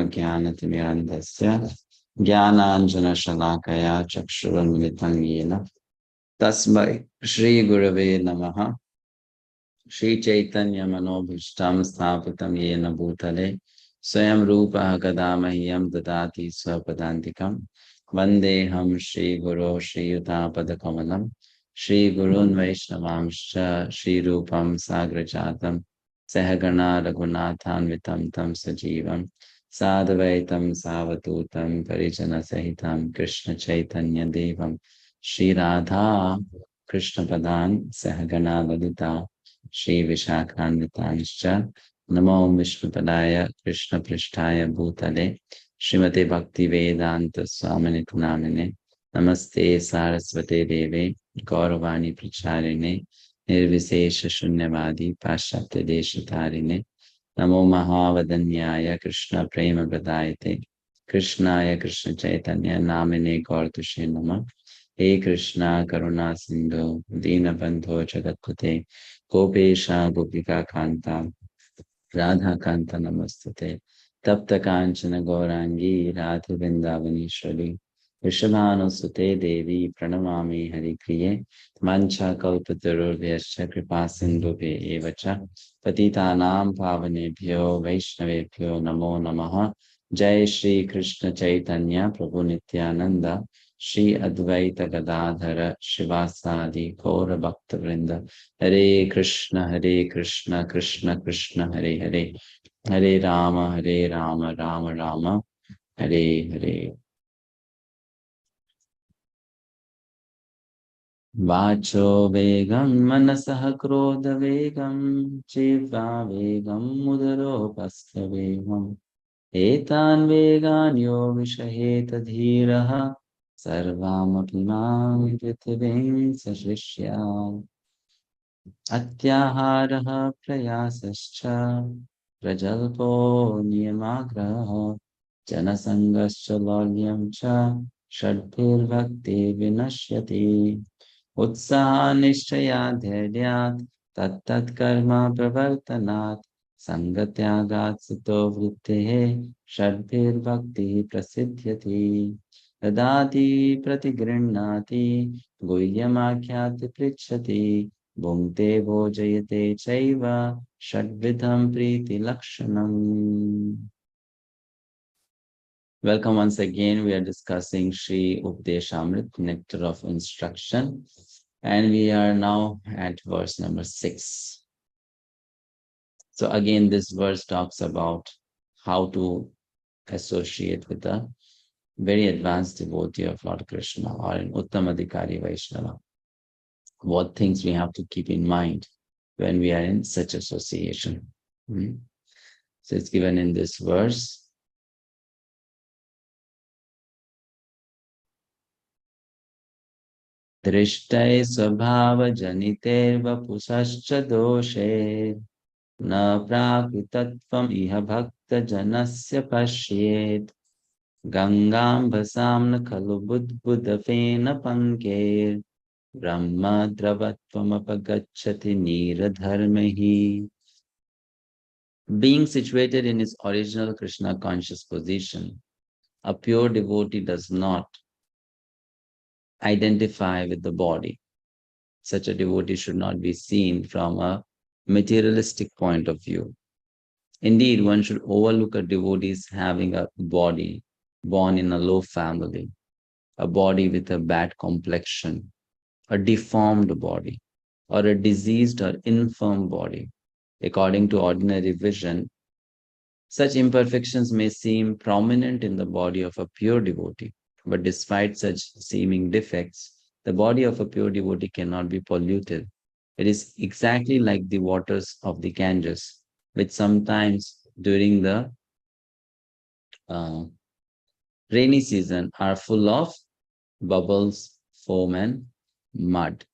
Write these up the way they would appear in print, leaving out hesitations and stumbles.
Jnanatimirandhasya Jnananjana Shalakaya Chakshurunmilitam Yena Tasmai Shri Gurave Namaha Shri Chaitanya Manobhishtam Sthapitam Yena Bhutale Swayam Rupa Kadamahyam Dadati Swapadantikam Vandeham Shri Guru Shri Yuta Kamalam Shri Gurun Vaishnavamscha Shri Rupam Sagrajatam Sahagana Raghunathan Vitam Tam Sajivam Sadvaitam Savatutam Parijana Sahitam Krishna Chaitanya Devam Shri Radha Krishna Padan Sahagana Vadita Shri Vishakhanvitanscha Namo Vishnupadaya Krishna Prishtaya Bhutale Srimate Bhakti Vedanta Swamini Namine Namaste Saraswate Deve Gauravani Pracharine Nirvisesha Shunyavadi Paschatya Deshatarine Namo Mahavadanyaya Krishna Prema Pradayate Krishnaya Krishna Chaitanya Namine Gauratushe Nama He Krishna Karuna Sindhu Dina Bandho Jagatpate Gopesha Gopika Kanta Radha Kanta Namastate Tapta Kanchana Gaurangi Radha Vrindavanishwari Vrishabhanu Sute Devi Pranamami Hari Kriye Mancha Kalpatarurvyascha Kripa Sindhubhe Evacha Patitanam Pavanebhyo Vaishnavebhyo Namo Namaha Jai Shri Krishna Chaitanya Prabhu Nityananda Shri Advaita Gadadhara Shivasadi Gaura Bhakta Vrinda Hare Krishna Krishna Krishna Hare Hare Hare Rama Rama Rama Hare Hare Vacho Vegam Manasah Krodha Vegam Chiva Vegam Mudaro Pastha Vegam Etan Vegan Yo Vishaheta Dhiraha Sarvam Apimam Prithivim Sashishyam Atyaharaha Prayasascha Prajalpo Niyamagraha Janasangascha Lolyam Cha Shadbhir Bhakti Vinashyati Utsaha Nishchaya Dhairyat Tat Karma Pravartanat Sangatyagat Sito Vrittehe Shadbhir Bhakti Prasidhyati Dadati Pratigrinnati Guhyamakhyati Prichhati Bhungte Bhojayate Chaiva Shadvidham Priti Lakshanam. Welcome once again. We are discussing Sri Updeshamrit, Nectar of Instruction, and we are now at verse number 6. So again, this verse talks about how to associate with a very advanced devotee of Lord Krishna or an Uttama Adhikari Vaishnava. What things we have to keep in mind when we are in such association. So it's given in this verse. Drishtai svabhava janiter vapusascha doshe na prakritatvam iha bhakta janasya pashyet gangam bhasamna khalu buddhafena pankir Brahma dravatvam apagacchati niradharmahi. Being situated in his original Krishna conscious position, a pure devotee does not identify with the body. Such a devotee should not be seen from a materialistic point of view. Indeed, one should overlook a devotee having a body born in a low family, a body with a bad complexion, a deformed body, or a diseased or infirm body. According to ordinary vision, such imperfections may seem prominent in the body of a pure devotee, but despite such seeming defects, the body of a pure devotee cannot be polluted. It is exactly like the waters of the Ganges, which sometimes during the rainy season are full of bubbles, foam, and mud.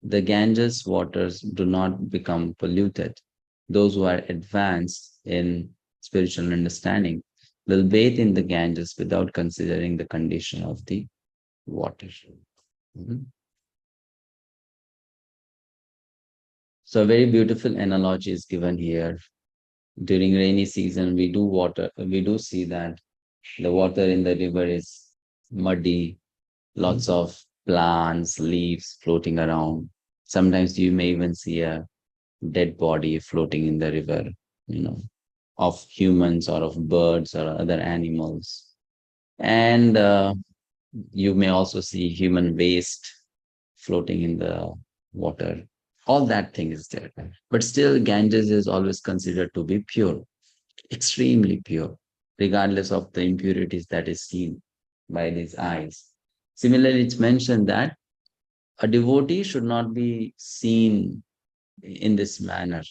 The Ganges waters do not become polluted. Those who are advanced in spiritual understanding will bathe in the Ganges without considering the condition of the water. So a very beautiful analogy is given here. During rainy season, we do see that the water in the river is muddy, lots of plants, leaves floating around. Sometimes you may even see a dead body floating in the river, you know, of humans or of birds or other animals. And you may also see human waste floating in the water. All that thing is there. But still, Ganges is always considered to be pure, extremely pure, regardless of the impurities that is seen by these eyes. Similarly, it's mentioned that a devotee should not be seen in this manner,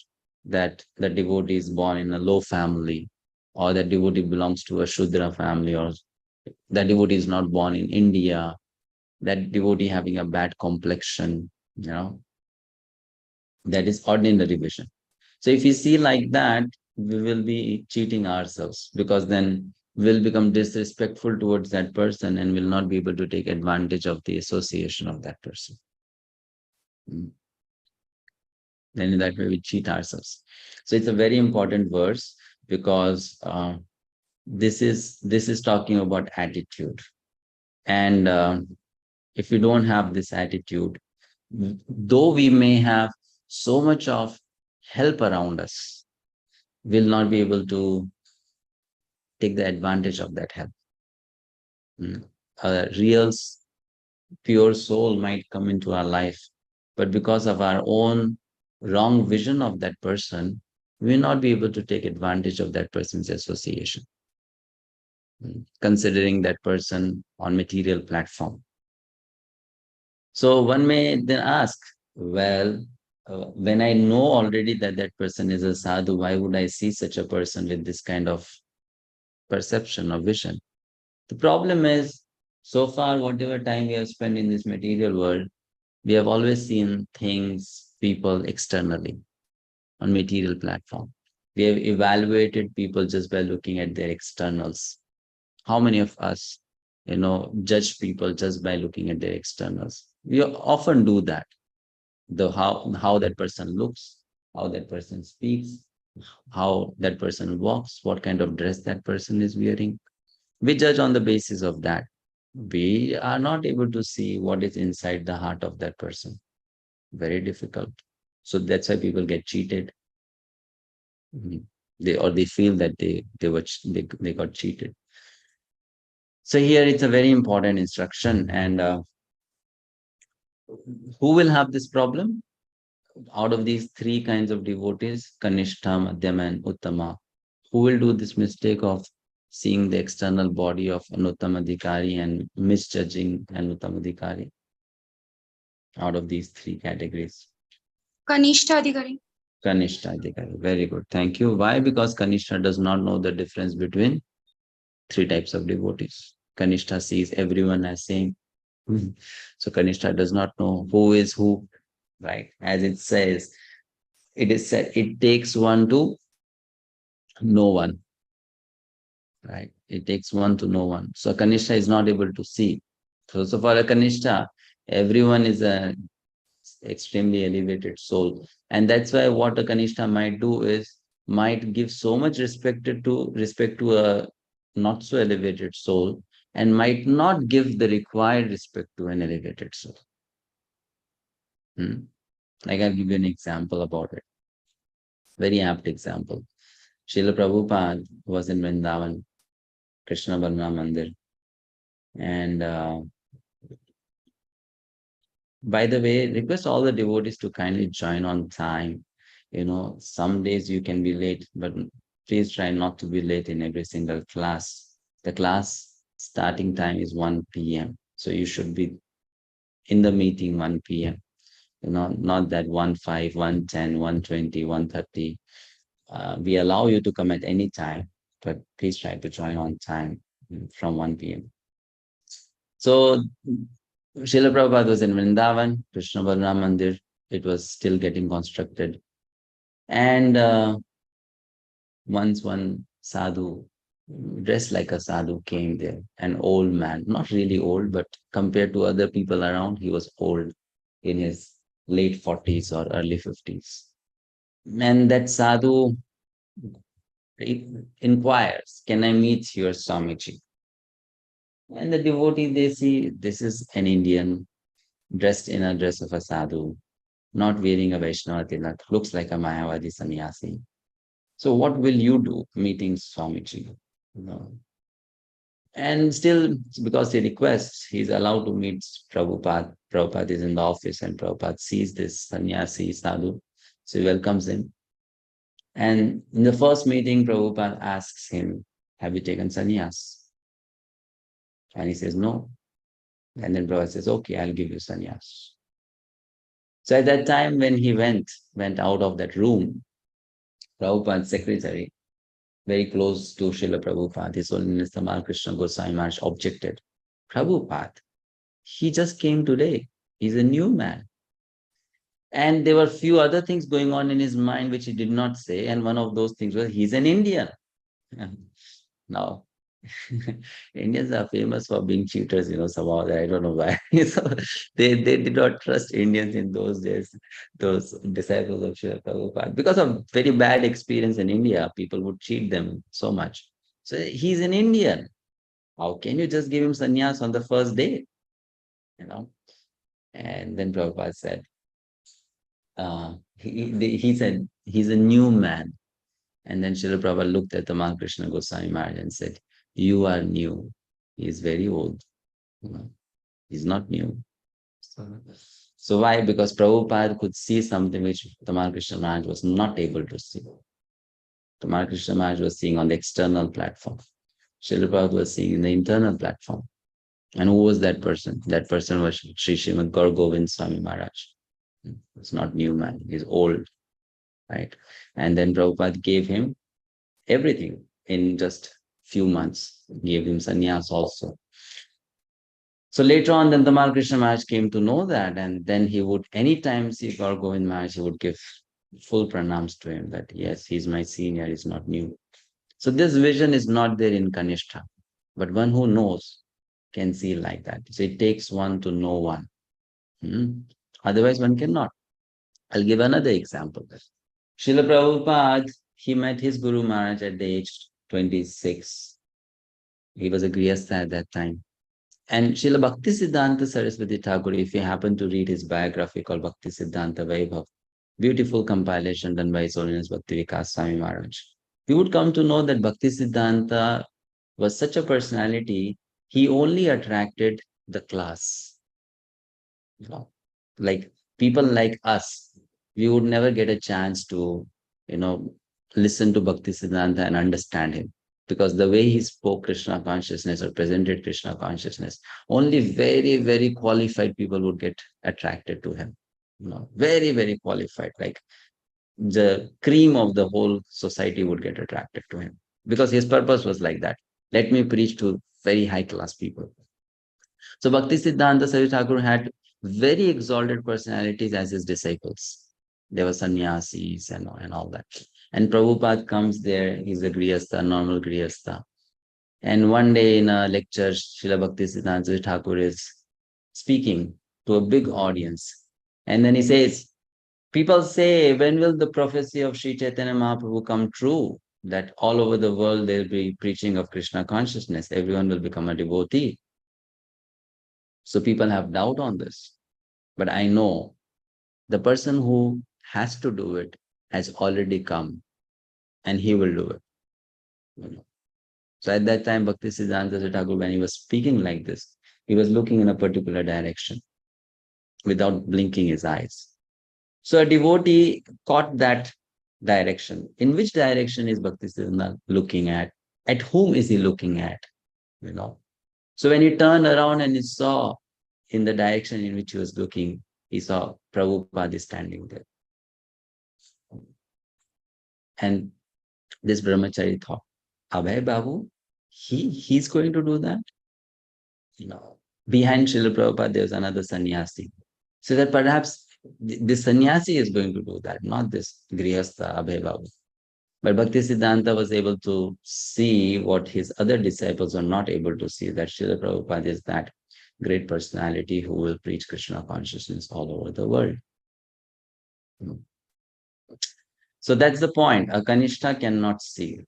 that the devotee is born in a low family, or the devotee belongs to a Shudra family, or the devotee is not born in India, that devotee having a bad complexion, that is ordinary vision. So if we see like that, we will be cheating ourselves, because then we'll become disrespectful towards that person and will not be able to take advantage of the association of that person. Mm. Then in that way we cheat ourselves. So it's a very important verse, because this is talking about attitude. And if we don't have this attitude, though we may have so much of help around us, we'll not be able to take the advantage of that help. A real pure soul might come into our life, but because of our own wrong vision of that person, we will not be able to take advantage of that person's association, considering that person on material platform. So one may then ask, well, when I know already that that person is a sadhu, why would I see such a person with this kind of perception or vision? The problem is, so far, whatever time we have spent in this material world, we have always seen things, people externally on material platform. We have evaluated people just by looking at their externals. How many of us, judge people just by looking at their externals? We often do that. The how that person looks, how that person speaks, how that person walks, what kind of dress that person is wearing. We judge on the basis of that. We are not able to see what is inside the heart of that person. Very difficult. So that's why people get cheated. They feel that they got cheated. So here it's a very important instruction. And who will have this problem? Out of these three kinds of devotees, Kanishta, Madhyama, and Uttama, who will do this mistake of seeing the external body of an Uttama Adhikari and misjudging an Uttama Adhikari? Out of these three categories. Kanishta Adhikari. Kanishta Adhikari. Very good. Thank you. Why? Because Kanishta does not know the difference between three types of devotees. Kanishta sees everyone as same. So Kanishta does not know who is who, right? As it says, it is said, it takes one to know one, right? It takes one to know one. So Kanishta is not able to see. So for a Kanishta, everyone is a extremely elevated soul. And that's why what a Kanishta might do is might give so much respect to a not so elevated soul, and might not give the required respect to an elevated soul. Like I'll give you an example about it. Very apt example. Srila Prabhupada was in Vrindavan, Krishna Balram Mandir. And by the way, request all the devotees to kindly join on time. Some days you can be late, but please try not to be late in every single class. The class starting time is 1 p.m. So you should be in the meeting 1 p.m. Not that 1:05, 1:10, 1:20, 1:30. We allow you to come at any time, but please try to join on time from 1 p.m. So Srila Prabhupada was in Vrindavan, Krishna Balram Mandir. It was still getting constructed. And once one sadhu, dressed like a sadhu, came there, an old man, not really old, but compared to other people around, he was old, in his late 40s or early 50s. And that sadhu He inquires, can I meet your Swamiji? And the devotee, they see this is an Indian dressed in a dress of a sadhu, not wearing a Vaishnava tilak, looks like a Mayavadi sannyasi. So what will you do meeting Swamiji? You know, and still, because he requests, he's allowed to meet Prabhupada. Prabhupada is in the office and Prabhupada sees this sannyasi sadhu. So he welcomes him. And in the first meeting, Prabhupada asks him, have you taken sannyas? And he says, no. And then Prabhupada says, okay, I'll give you sannyas. So at that time, when he went out of that room, Prabhupada's secretary, very close to Srila Prabhupada, His Holiness Tamal Krishna Goswami Maharaj objected. Prabhupada, he just came today. He's a new man. And there were few other things going on in his mind which he did not say. And one of those things was he's an Indian. Now, Indians are famous for being cheaters, somehow. I don't know why. So they did not trust Indians in those days, those disciples of Srila Prabhupada. Because of very bad experience in India, people would cheat them so much. So he's an Indian. How can you just give him sannyas on the first day? And then Prabhupada said, he said, he's a new man. And then Srila Prabhupada looked at the Krishna Goswami Maharaj and said, you are new. He is very old. He's not new. So why? Because Prabhupada could see something which Tamal Krishna Maharaj was not able to see. Tamal Krishna Maharaj was seeing on the external platform. Srila Prabhupada was seeing in the internal platform. And who was that person? That person was Sri Srimad Gaur Govind Swami Maharaj. It's not new man. He's old. Right? And then Prabhupada gave him everything in just few months, gave him sannyas also. So later on, then Tamal Krishna Maharaj came to know that, and then he would, anytime see Gaur Govind Maharaj, he would give full pranams to him that, yes, he's my senior, he's not new. So this vision is not there in Kanishta, but one who knows can see like that. So it takes one to know one. Otherwise, one cannot. I'll give another example. Srila Prabhupada, he met his Guru Maharaj at the age 26. He was a Grihastha at that time. And Srila Bhakti Siddhanta Saraswati Thakur, if you happen to read his biography called Bhakti Siddhanta Vaibhav, beautiful compilation done by His Holiness Bhakti Vikas Swami Maharaj, you would come to know that Bhakti Siddhanta was such a personality, he only attracted the class. Like people like us, we would never get a chance to, listen to Bhakti Siddhanta and understand him. Because the way he spoke Krishna consciousness or presented Krishna consciousness, only very, very qualified people would get attracted to him. Very, very qualified. Like the cream of the whole society would get attracted to him. Because his purpose was like that. Let me preach to very high class people. So Bhakti Siddhanta Saraswati Thakur had very exalted personalities as his disciples. They were sannyasis and all that. And Prabhupada comes there, he's a Grihastha, normal Grihastha. And one day in a lecture, Srila Bhakti Siddhanta Saraswati Thakur is speaking to a big audience. And then he says, people say, when will the prophecy of Sri Chaitanya Mahaprabhu come true? That all over the world they'll be preaching of Krishna consciousness. Everyone will become a devotee. So people have doubt on this. But I know the person who has to do it has already come and he will do it. So at that time, Bhakti Siddhanta Thakur, when he was speaking like this, he was looking in a particular direction without blinking his eyes. So a devotee caught that direction. In which direction is Bhakti Siddhanta looking at? At whom is he looking at? So when he turned around and he saw in the direction in which he was looking, he saw Prabhupada standing there. And this brahmachari thought, Abhay Babu, he's going to do that? Behind Srila Prabhupada, there's another sannyasi. So that perhaps the sannyasi is going to do that, not this Grihastha Abhay Babu. But Bhakti Siddhanta was able to see what his other disciples are not able to see, that Srila Prabhupada is that great personality who will preach Krishna consciousness all over the world. So that's the point. A Kanishta cannot see.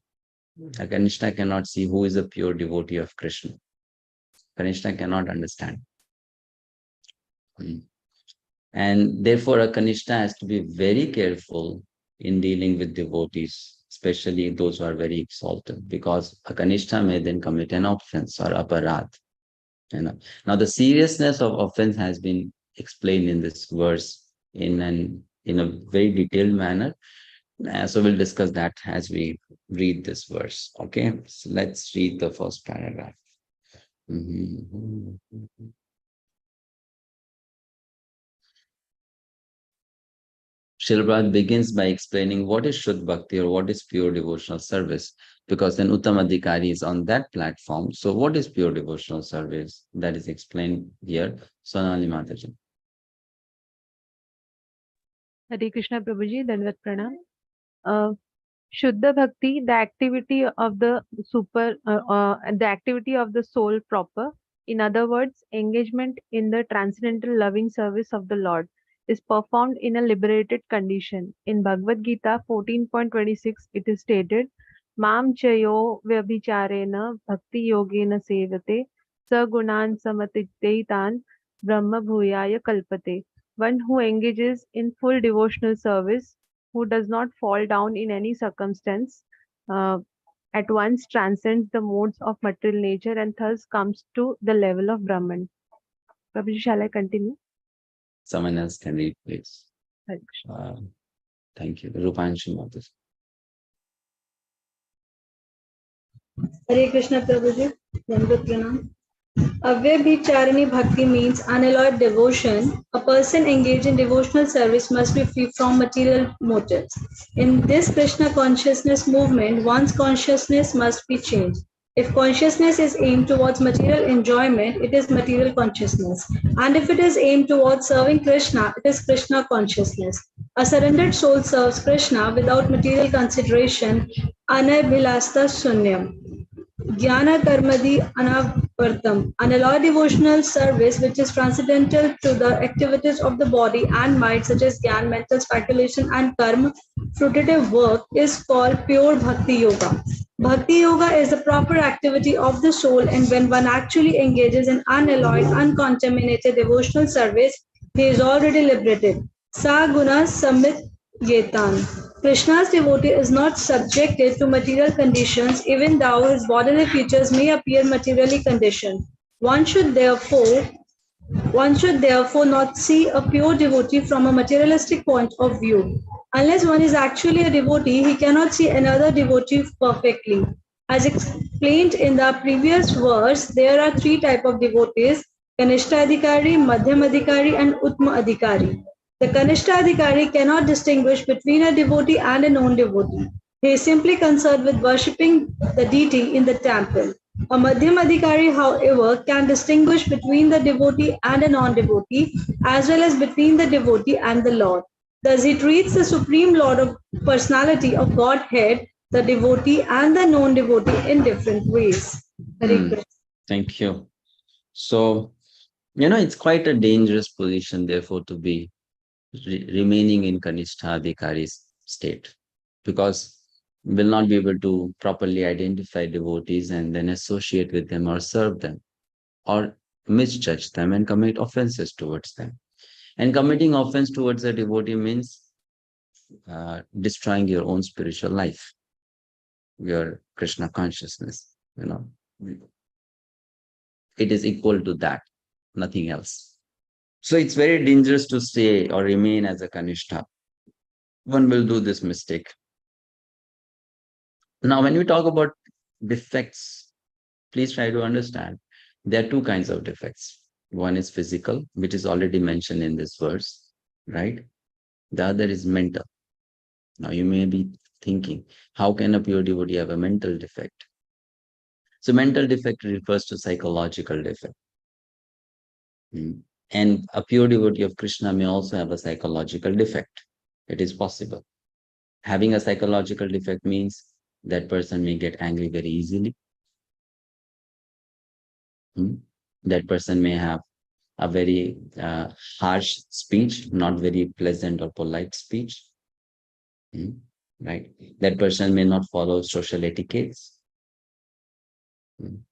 A Kanishta cannot see who is a pure devotee of Krishna. Kanishta cannot understand. And therefore, a Kanishta has to be very careful in dealing with devotees, especially those who are very exalted, because a Kanishta may then commit an offense or aparadh. Now, the seriousness of offense has been explained in this verse in a very detailed manner. So we'll discuss that as we read this verse. Okay, so let's read the first paragraph. Srila Prabhupada begins by explaining what is Shuddha Bhakti or what is pure devotional service, because then Uttama Adhikari is on that platform. So what is pure devotional service? That is explained here. Sonali Mataji. Hare Krishna Prabhuji, Dandavat Pranam. Shuddha Bhakti, the activity of the activity of the soul proper. In other words, engagement in the transcendental loving service of the Lord is performed in a liberated condition. In Bhagavad Gita 14.26, it is stated, Mam chayo vyabhicharena bhakti yogena sevate sagunan samatitaitan brahma bhuyaya kalpate. One who engages in full devotional service, who does not fall down in any circumstance, uh, at once transcends the modes of material nature and thus comes to the level of Brahman. Prabhuji, shall I continue? Someone else can read, please. Hare Krishna. Thank you. Rupanshi Mataji. Hare Krishna Prabhuji, Dandavat Pranam. Avyabhicharani bhakti means unalloyed devotion. A person engaged in devotional service must be free from material motives. In this Krishna consciousness movement, one's consciousness must be changed. If consciousness is aimed towards material enjoyment, it is material consciousness. And if it is aimed towards serving Krishna, it is Krishna consciousness. A surrendered soul serves Krishna without material consideration, anabhilasta sunyam. Jnana Karmadi Anavartam, unalloyed devotional service which is transcendental to the activities of the body and mind, such as Gyan, mental speculation, and Karma, fruitive work, is called pure Bhakti Yoga. Bhakti Yoga is the proper activity of the soul, and when one actually engages in unalloyed, uncontaminated devotional service, he is already liberated. Sa Guna Samit Yetan. Krishna's devotee is not subjected to material conditions, even though his bodily features may appear materially conditioned. One should therefore not see a pure devotee from a materialistic point of view. Unless one is actually a devotee, he cannot see another devotee perfectly. As explained in the previous verse, there are three types of devotees: Kanishta Adhikari, Madhyam Adhikari, and Uttama Adhikari. The Kanishta Adhikari cannot distinguish between a devotee and a non-devotee. He is simply concerned with worshipping the deity in the temple. A Madhyam Adhikari, however, can distinguish between the devotee and a non-devotee, as well as between the devotee and the Lord. Thus, he treats the Supreme Lord of Personality of Godhead, the devotee and the non-devotee, in different ways. Thank you. So, it's quite a dangerous position, therefore, to be remaining in Kanishta Adhikari's state, because will not be able to properly identify devotees and then associate with them or serve them or misjudge them and commit offenses towards them. And committing offense towards a devotee means destroying your own spiritual life, your Krishna consciousness. It is equal to that, nothing else. So it's very dangerous to stay or remain as a Kanishta. One will do this mistake. Now, when we talk about defects, please try to understand there are two kinds of defects. One is physical, which is already mentioned in this verse, right? The other is mental. Now, you may be thinking, how can a pure devotee have a mental defect? So, mental defect refers to psychological defect. And a pure devotee of Krishna may also have a psychological defect. It is possible. Having a psychological defect means that person may get angry very easily. That person may have a very harsh speech, not very pleasant or polite speech. right? That person may not follow social etiquettes.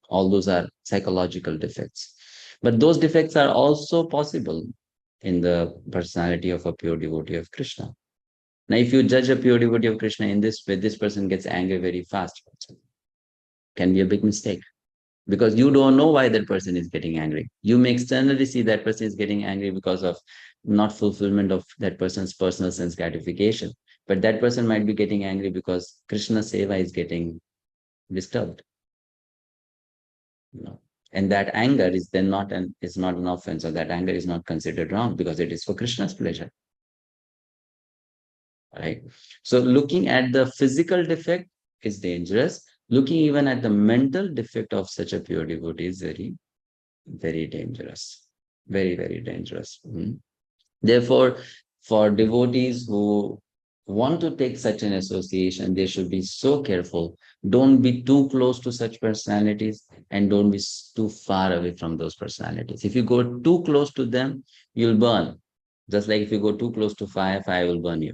All those are psychological defects. But those defects are also possible in the personality of a pure devotee of Krishna. Now, if you judge a pure devotee of Krishna in this way, this person gets angry very fast. Can be a big mistake because you don't know why that person is getting angry. You may externally see that person is getting angry because of not fulfillment of that person's personal sense gratification. But that person might be getting angry because Krishna Seva is getting disturbed. And that anger is then not an offense, or that anger is not considered wrong because it is for Krishna's pleasure. Right? So looking at the physical defect is dangerous. Looking even at the mental defect of such a pure devotee is very, very dangerous. Very, very dangerous. Therefore, for devotees who want to take such an association, they should be so careful. Don't be too close to such personalities and don't be too far away from those personalities. If you go too close to them, you'll burn. Just like if you go too close to fire, fire will burn you.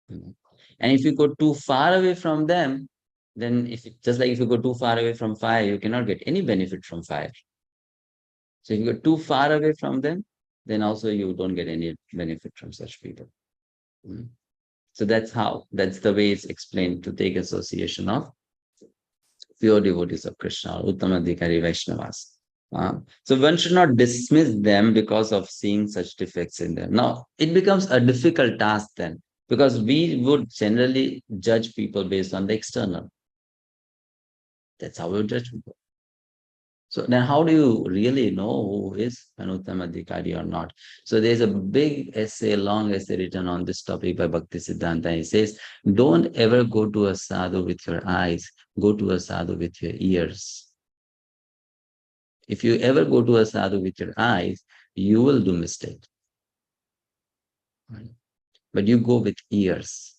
And if you go too far away from them, then just like if you go too far away from fire, you cannot get any benefit from fire. So if you go too far away from them, then also you don't get any benefit from such people. So that's the way it's explained, to take association of pure devotees of Krishna, Uttama, Adhikari, Vaishnavas. So one should not dismiss them because of seeing such defects in them. Now, it becomes a difficult task then, because we would generally judge people based on the external. That's how we judge people. So then how do you really know who is an Uttama Adhikari or not? So there's a big essay, long essay written on this topic by Bhakti Siddhanta. He says, don't ever go to a sadhu with your eyes, go to a sadhu with your ears. If you ever go to a sadhu with your eyes, you will do mistake. Right? But you go with ears,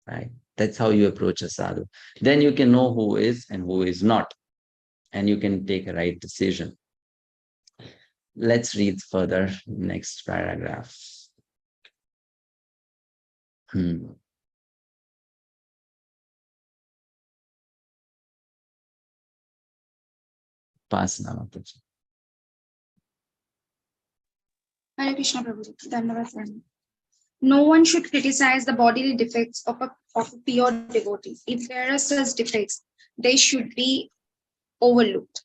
right? That's how you approach a sadhu. Then you can know who is and who is not, and you can take a right decision. Let's read further, next paragraph. Pasna Mataji. Hare Krishna Prabhuji. Dhanyavad Swami. No one should criticize the bodily defects of a pure devotee. If there are such defects, they should be overlooked.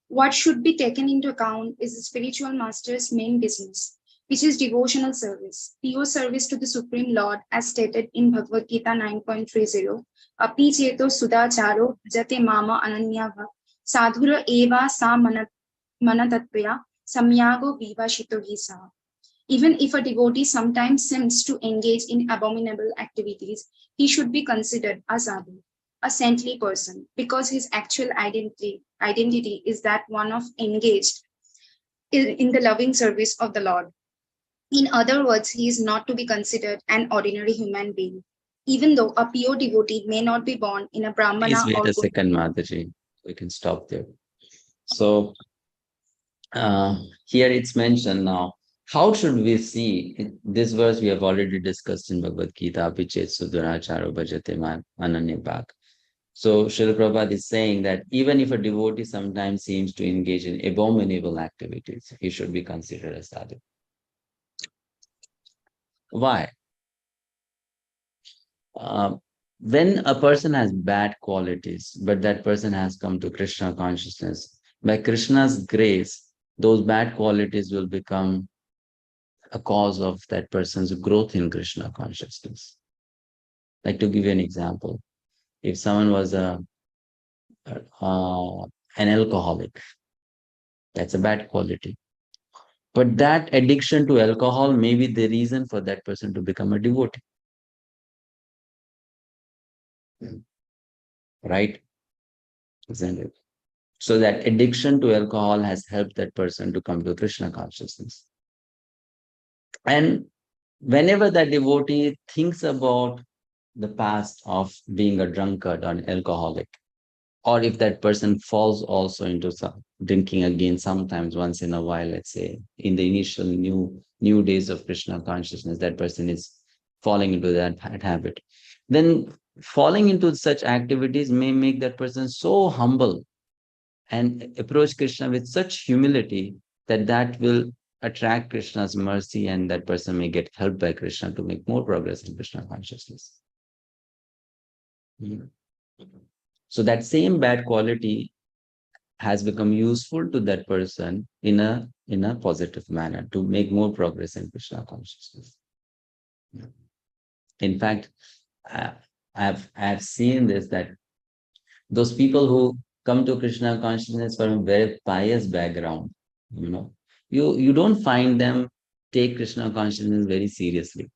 What should be taken into account is the spiritual master's main business, which is devotional service, pure service to the Supreme Lord, as stated in Bhagavad Gita 9.30. Api cheto sudacharo jate mama ananya bhav sadhura eva sa manatattvaya samyago vivashito hisa. Even if a devotee sometimes seems to engage in abominable activities, he should be considered a sadhu, a saintly person, because his actual identity is that one of engaged in the loving service of the Lord. In other words, he is not to be considered an ordinary human being, even though a pure devotee may not be born in a Brahmana. Please wait a second, Mataji. We can stop there. So here it's mentioned now. How should we see this verse? We have already discussed in Bhagavad Gita. Apichet suduracharo bhajate man ananya bhak. So Srila Prabhupada is saying that even if a devotee sometimes seems to engage in abominable activities, he should be considered a sadhu. Why? When a person has bad qualities, but that person has come to Krishna consciousness, by Krishna's grace, those bad qualities will become a cause of that person's growth in Krishna consciousness. Like, to give you an example, if someone was an alcoholic, that's a bad quality. But that addiction to alcohol may be the reason for that person to become a devotee. Right? Isn't it? So that addiction to alcohol has helped that person to come to Krishna consciousness. And whenever that devotee thinks about the past of being a drunkard or an alcoholic, or if that person falls also into some drinking again, sometimes once in a while, let's say, in the initial new days of Krishna consciousness, that person is falling into that habit. Then falling into such activities may make that person so humble and approach Krishna with such humility that will attract Krishna's mercy, and that person may get helped by Krishna to make more progress in Krishna consciousness. So that same bad quality has become useful to that person in a positive manner to make more progress in Krishna consciousness. In fact, I've seen this, that those people who come to Krishna consciousness from a very pious background, you don't find them take Krishna consciousness very seriously,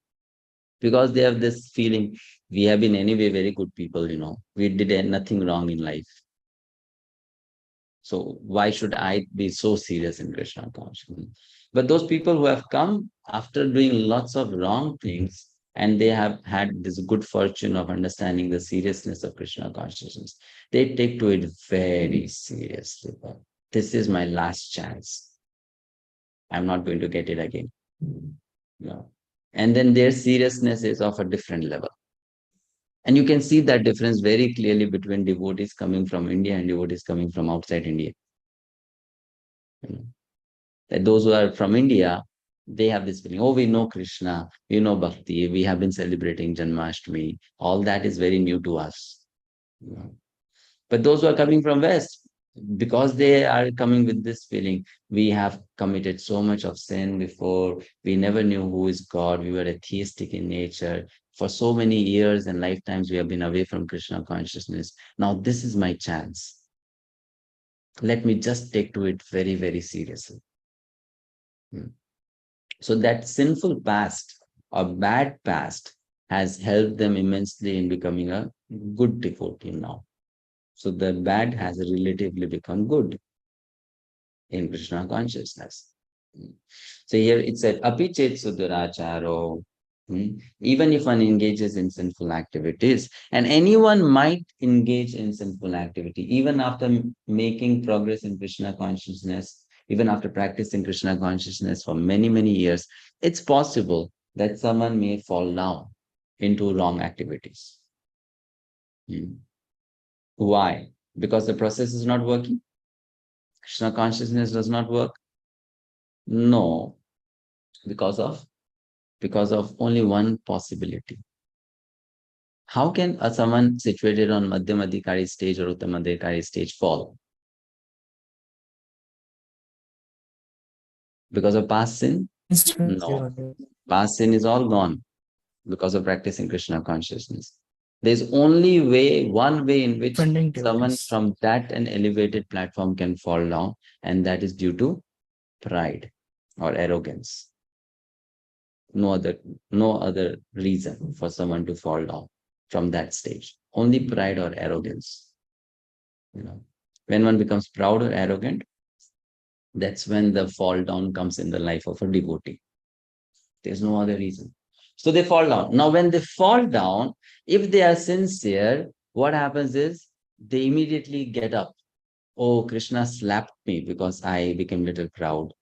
because they have this feeling, we have been anyway very good people, we did nothing wrong in life. So why should I be so serious in Krishna consciousness? But those people who have come after doing lots of wrong things, and they have had this good fortune of understanding the seriousness of Krishna consciousness, they take to it very seriously. This is my last chance. I'm not going to get it again. And then their seriousness is of a different level. And you can see that difference very clearly between devotees coming from India and devotees coming from outside India. That those who are from India, they have this feeling, oh, we know Krishna, we know Bhakti, we have been celebrating Janmashtami. All that is very new to us. But those who are coming from West, because they are coming with this feeling, we have committed so much of sin before, we never knew who is God, we were atheistic in nature. For so many years and lifetimes, we have been away from Krishna consciousness. Now this is my chance. Let me just take to it very, very seriously. So that sinful past or bad past has helped them immensely in becoming a good devotee now. So the bad has relatively become good in Krishna consciousness. So here it said, api chet suduracharo. Even if one engages in sinful activities, and anyone might engage in sinful activity, even after making progress in Krishna consciousness, even after practicing Krishna consciousness for many, many years, it's possible that someone may fall down into wrong activities. Why? Because the process is not working? Krishna consciousness does not work? No, because of only one possibility. How can someone situated on Madhyam Adhikari stage or Uttama Adhikari stage fall? Because of past sin? No. Past sin is all gone because of practicing Krishna consciousness. There's only one way in which someone from that an elevated platform can fall down, and that is due to pride or arrogance. No other reason for someone to fall down from that stage. Only pride or arrogance. When one becomes proud or arrogant, that's when the fall down comes in the life of a devotee. There's no other reason. So they fall down. Now, when they fall down, if they are sincere, what happens is they immediately get up. Oh, Krishna slapped me because I became a little proud.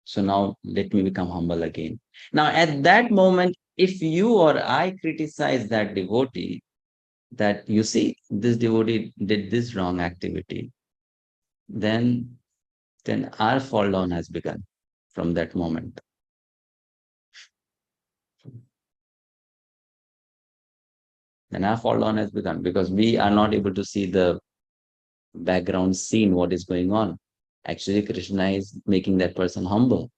So now let me become humble again. Now, at that moment, if you or I criticize that devotee, that you see, this devotee did this wrong activity, then our fall down has begun from that moment. Then our fall down has begun because we are not able to see the background scene, what is going on. Actually, Krishna is making that person humble.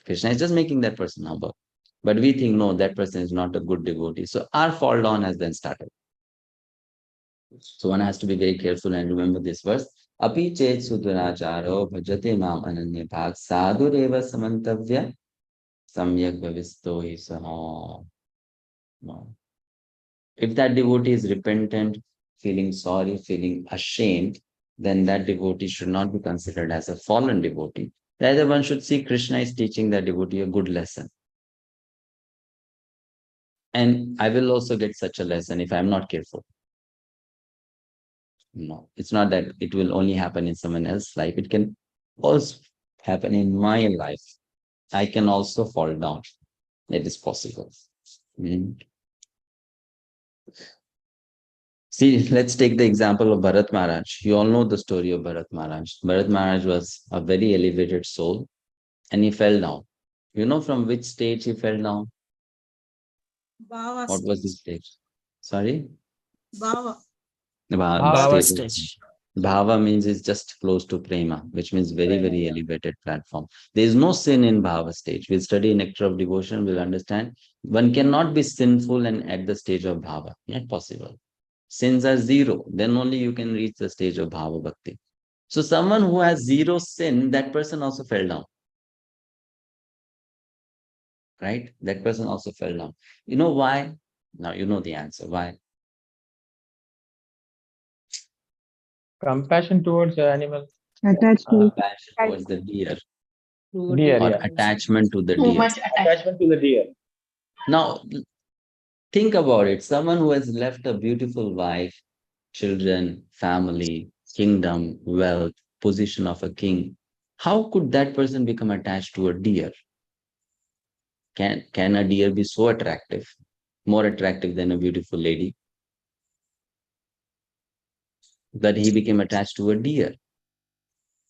Krishna is just making that person humble. But we think, no, that person is not a good devotee. So our fall down has then started. So one has to be very careful and remember this verse. Api chet suduracharo bhajate mam ananya bhag sadhureva samantavya samyak bhavisto hi saha. If that devotee is repentant, feeling sorry, feeling ashamed, then that devotee should not be considered as a fallen devotee. Rather, one should see Krishna is teaching that devotee a good lesson. And I will also get such a lesson if I'm not careful. No, it's not that it will only happen in someone else's life. It can also happen in my life. I can also fall down. It is possible. See, let's take the example of Bharat Maharaj. You all know the story of Bharat Maharaj. Bharat Maharaj was a very elevated soul and he fell down. You know from which stage he fell down? Bhava What was his stage? Sorry? Bhava. Bhava Stage. stage. Bhava means it's just close to prema, which means very, very elevated platform. There is no sin in Bhava stage. We'll study Nectar of Devotion, we'll understand. One cannot be sinful and at the stage of Bhava. Not possible. Sins are zero. Then only you can reach the stage of Bhava Bhakti. So someone who has zero sin, that person also fell down. Right? That person also fell down. You know why? Now you know the answer. Why? Compassion towards animals. Attachment. Compassion towards the deer Deer, or yeah. attachment to the Too deer. much Attachment to the deer. Now, think about it. Someone who has left a beautiful wife, children, family, kingdom, wealth, position of a king, how could that person become attached to a deer? Can a deer be so attractive, more attractive than a beautiful lady, that he became attached to a deer?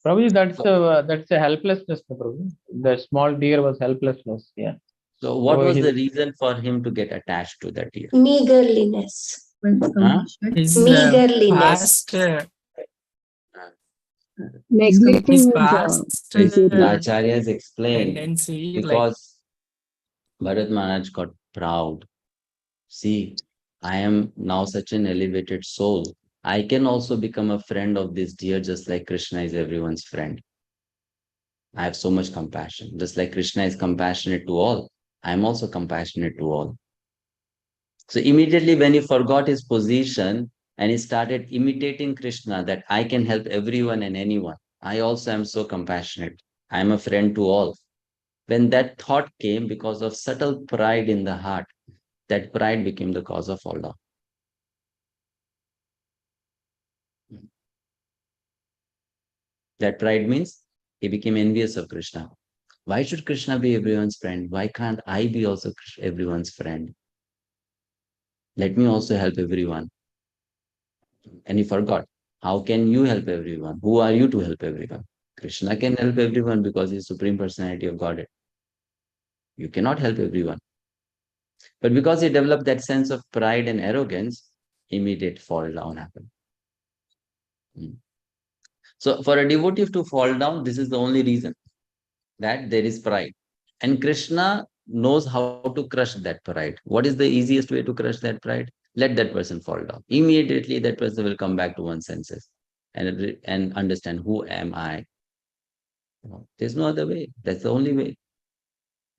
Probably that's a helplessness, Prabhu. The small deer was helplessness. Yeah. So what So was he- the reason for him to get attached to that deer? Meagerliness. Huh? His Meagerliness. past, Neglecting his his past The duty. Acharya has explained tendency, like because Bharat Maharaj got proud. See, I am now such an elevated soul. I can also become a friend of this deer, just like Krishna is everyone's friend. I have so much compassion. Just like Krishna is compassionate to all, I am also compassionate to all. So immediately when he forgot his position and he started imitating Krishna, that I can help everyone and anyone. I also am so compassionate. I am a friend to all. When that thought came, because of subtle pride in the heart, that pride became the cause of fall down. That pride means he became envious of Krishna. Why should Krishna be everyone's friend? Why can't I be also everyone's friend? Let me also help everyone. And he forgot. How can you help everyone? Who are you to help everyone? Krishna can help everyone because he's Supreme Personality of Godhead. You cannot help everyone. But because he developed that sense of pride and arrogance, immediate fall down happened. So for a devotee to fall down, this is the only reason, that there is pride. And Krishna knows how to crush that pride. What is the easiest way to crush that pride? Let that person fall down. Immediately that person will come back to one's senses and understand, who am I? There's no other way. That's the only way.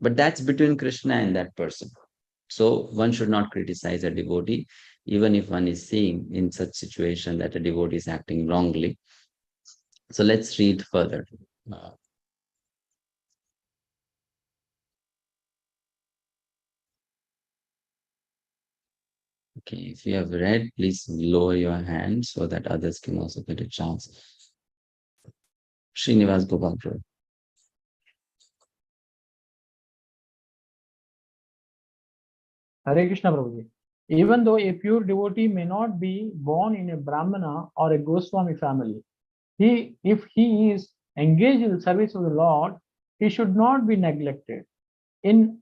But that's between Krishna and that person. So one should not criticize a devotee, even if one is seeing in such situation that a devotee is acting wrongly. So let's read further. Okay, if you have read, please lower your hand so that others can also get a chance. Srinivas Gopal Prabhu. Hare Krishna Prabhuji. Even though a pure devotee may not be born in a Brahmana or a Goswami family, if he is engaged in the service of the Lord, he should not be neglected. In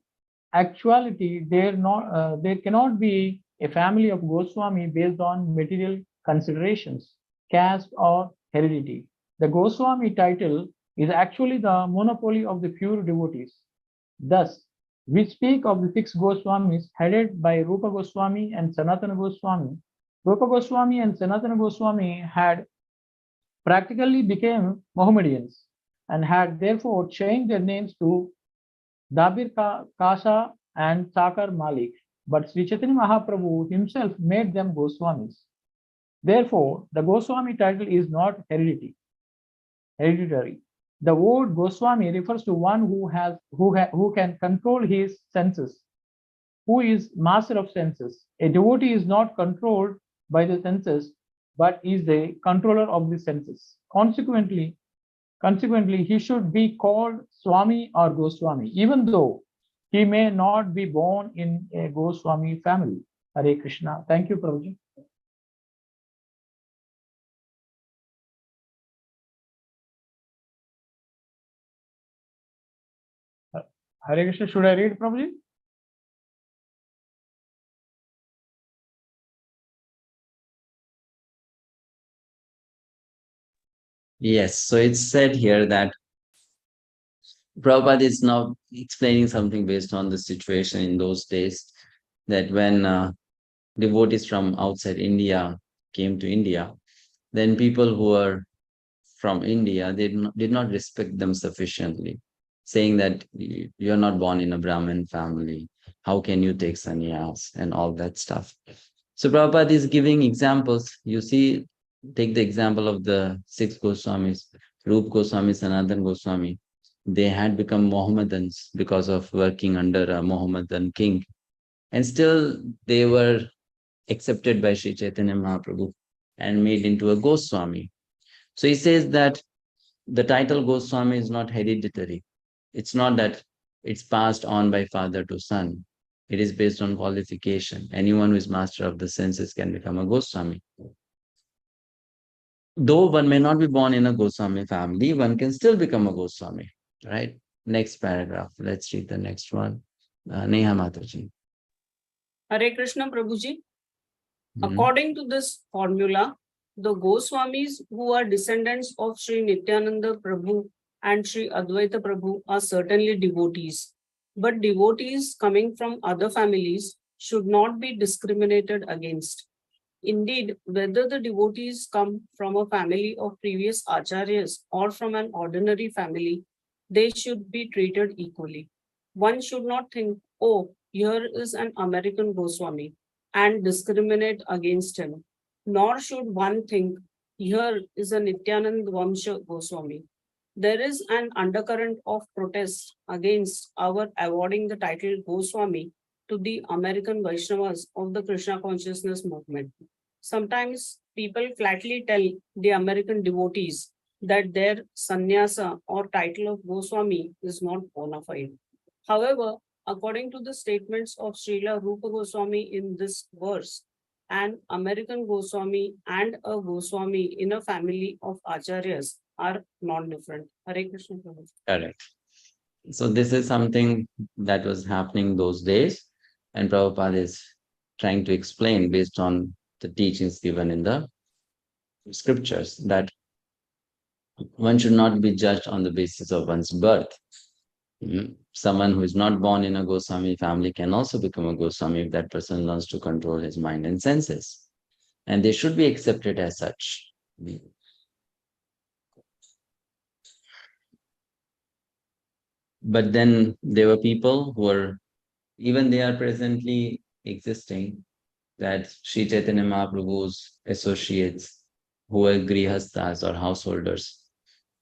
actuality, there cannot be a family of Goswami based on material considerations, caste or heredity. The Goswami title is actually the monopoly of the pure devotees. Thus, we speak of the 6 Goswamis headed by Rupa Goswami and Sanatana Goswami. Rupa Goswami and Sanatana Goswami had practically became Mohammedans and had therefore changed their names to Dabir Kasha and Sakar Malik. But Sri Chaitanya Mahaprabhu himself made them Goswamis. Therefore, the Goswami title is not hereditary. The word Goswami refers to one who can control his senses, who is master of senses. A devotee is not controlled by the senses, but is the controller of the senses. Consequently, he should be called Swami or Goswami, even though he may not be born in a Goswami family. Hare Krishna. Thank you, Prabhuji. Hare Krishna. Should I read, Prabhuji? Yes, so it's said here that Prabhupada is now explaining something based on the situation in those days, that when devotees from outside India came to India, then people who were from India, they did not respect them sufficiently, saying that you're not born in a Brahmin family. How can you take sannyas and all that stuff? So Prabhupada is giving examples. You see, take the example of the six Goswamis, Rupa Goswami, Sanatan Goswami. They had become Mohammedans because of working under a Mohammedan king. And still they were accepted by Sri Chaitanya Mahaprabhu and made into a Goswami. So he says that the title Goswami is not hereditary. It's not that it's passed on by father to son. It is based on qualification. Anyone who is master of the senses can become a Goswami. Though one may not be born in a Goswami family, one can still become a Goswami, right? Next paragraph. Let's read the next one. Neha Mataji. Hare Krishna Prabhuji. According to this formula, the Goswamis who are descendants of Sri Nityananda Prabhu and Sri Advaita Prabhu are certainly devotees. But devotees coming from other families should not be discriminated against. Indeed, whether the devotees come from a family of previous acharyas or from an ordinary family, they should be treated equally. One should not think, oh, here is an American Goswami, and discriminate against him. Nor should one think, here is a Nityanand Vamsha Goswami. There is an undercurrent of protest against our awarding the title Goswami to the American Vaishnavas of the Krishna consciousness movement. Sometimes people flatly tell the American devotees that their sannyasa or title of Goswami is not bona fide. However, according to the statements of Srila Rupa Goswami in this verse, an American Goswami and a Goswami in a family of acharyas are non-different. Hare Krishna. Correct. So this is something that was happening those days, and Prabhupada is trying to explain based on the teachings given in the scriptures that one should not be judged on the basis of one's birth. Someone who is not born in a Goswami family can also become a Goswami if that person learns to control his mind and senses. And they should be accepted as such. But then there were people who are, even they are presently existing, that Sri Chaitanya Mahaprabhu's associates who are grihasthas or householders,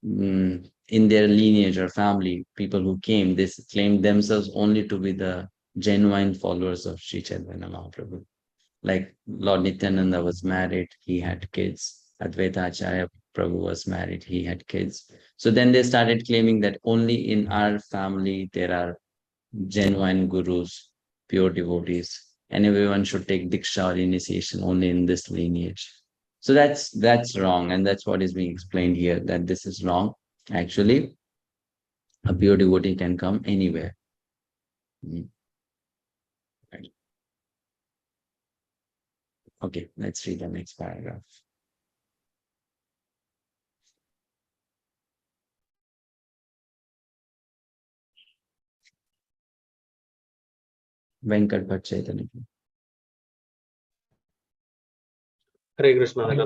in their lineage or family, people who came, they claimed themselves only to be the genuine followers of Sri Chaitanya Mahaprabhu. Like Lord Nityananda was married, he had kids. Advaita Acharya Prabhu was married, he had kids. So then they started claiming that only in our family there are genuine gurus, pure devotees, and everyone should take diksha or initiation only in this lineage. So that's wrong, and that's what is being explained here, that this is wrong. Actually, a pure devotee can come anywhere. Right. Okay, let's read the next paragraph. Venkat Bhatt Chaitanya. Hare Krishna. On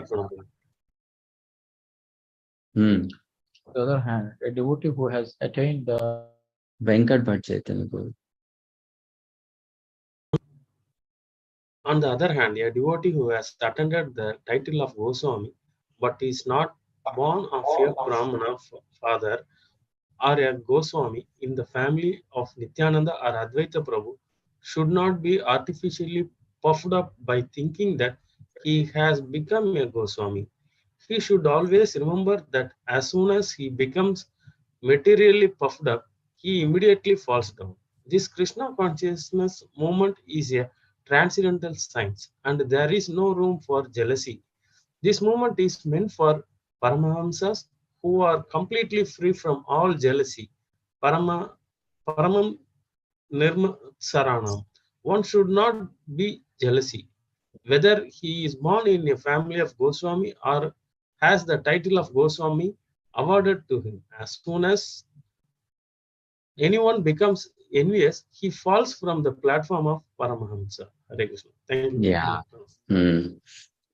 the other hand, a devotee who has attained the Venkat Bhatt Chaitanya Guru. On the other hand, a devotee who has attended the title of Goswami but is not born of a Brahmana father or a Goswami in the family of Nityananda or Advaita Prabhu should not be artificially puffed up by thinking that he has become a Goswami. He should always remember that as soon as he becomes materially puffed up, he immediately falls down. This Krishna consciousness movement is a transcendental science, and there is no room for jealousy. This movement is meant for Paramahamsas who are completely free from all jealousy. Paramam Nirma Saranam. One should not be jealousy. Whether he is born in a family of Goswami or has the title of Goswami awarded to him. As soon as anyone becomes envious, he falls from the platform of Paramahamsa. Hare Krishna. Thank you. Yeah.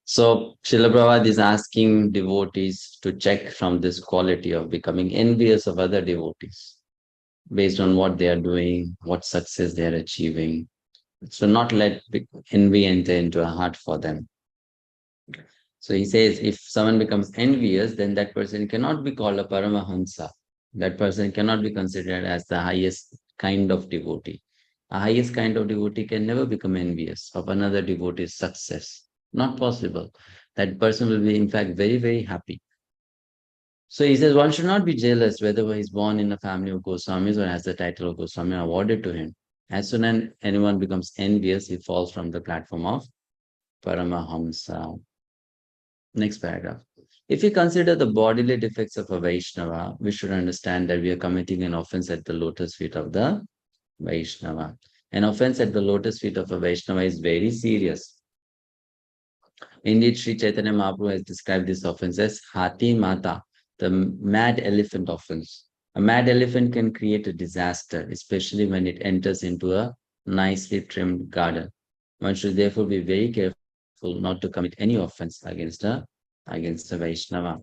So Srila Prabhupada is asking devotees to check from this quality of becoming envious of other devotees based on what they are doing, what success they are achieving. So not let envy enter into a heart for them. So he says, if someone becomes envious, then that person cannot be called a Paramahansa. That person cannot be considered as the highest kind of devotee. A highest kind of devotee can never become envious of another devotee's success. Not possible. That person will be, in fact, very, very happy. So he says, one should not be jealous whether he is born in a family of Goswamis or has the title of Goswami awarded to him. As soon as anyone becomes envious, he falls from the platform of Paramahamsa. Next paragraph. If we consider the bodily defects of a Vaishnava, we should understand that we are committing an offense at the lotus feet of the Vaishnava. An offense at the lotus feet of a Vaishnava is very serious. Indeed, Sri Chaitanya Mahaprabhu has described this offense as Hati Mata, the mad elephant offense. A mad elephant can create a disaster, especially when it enters into a nicely trimmed garden. One should therefore be very careful not to commit any offense against a Vaishnava.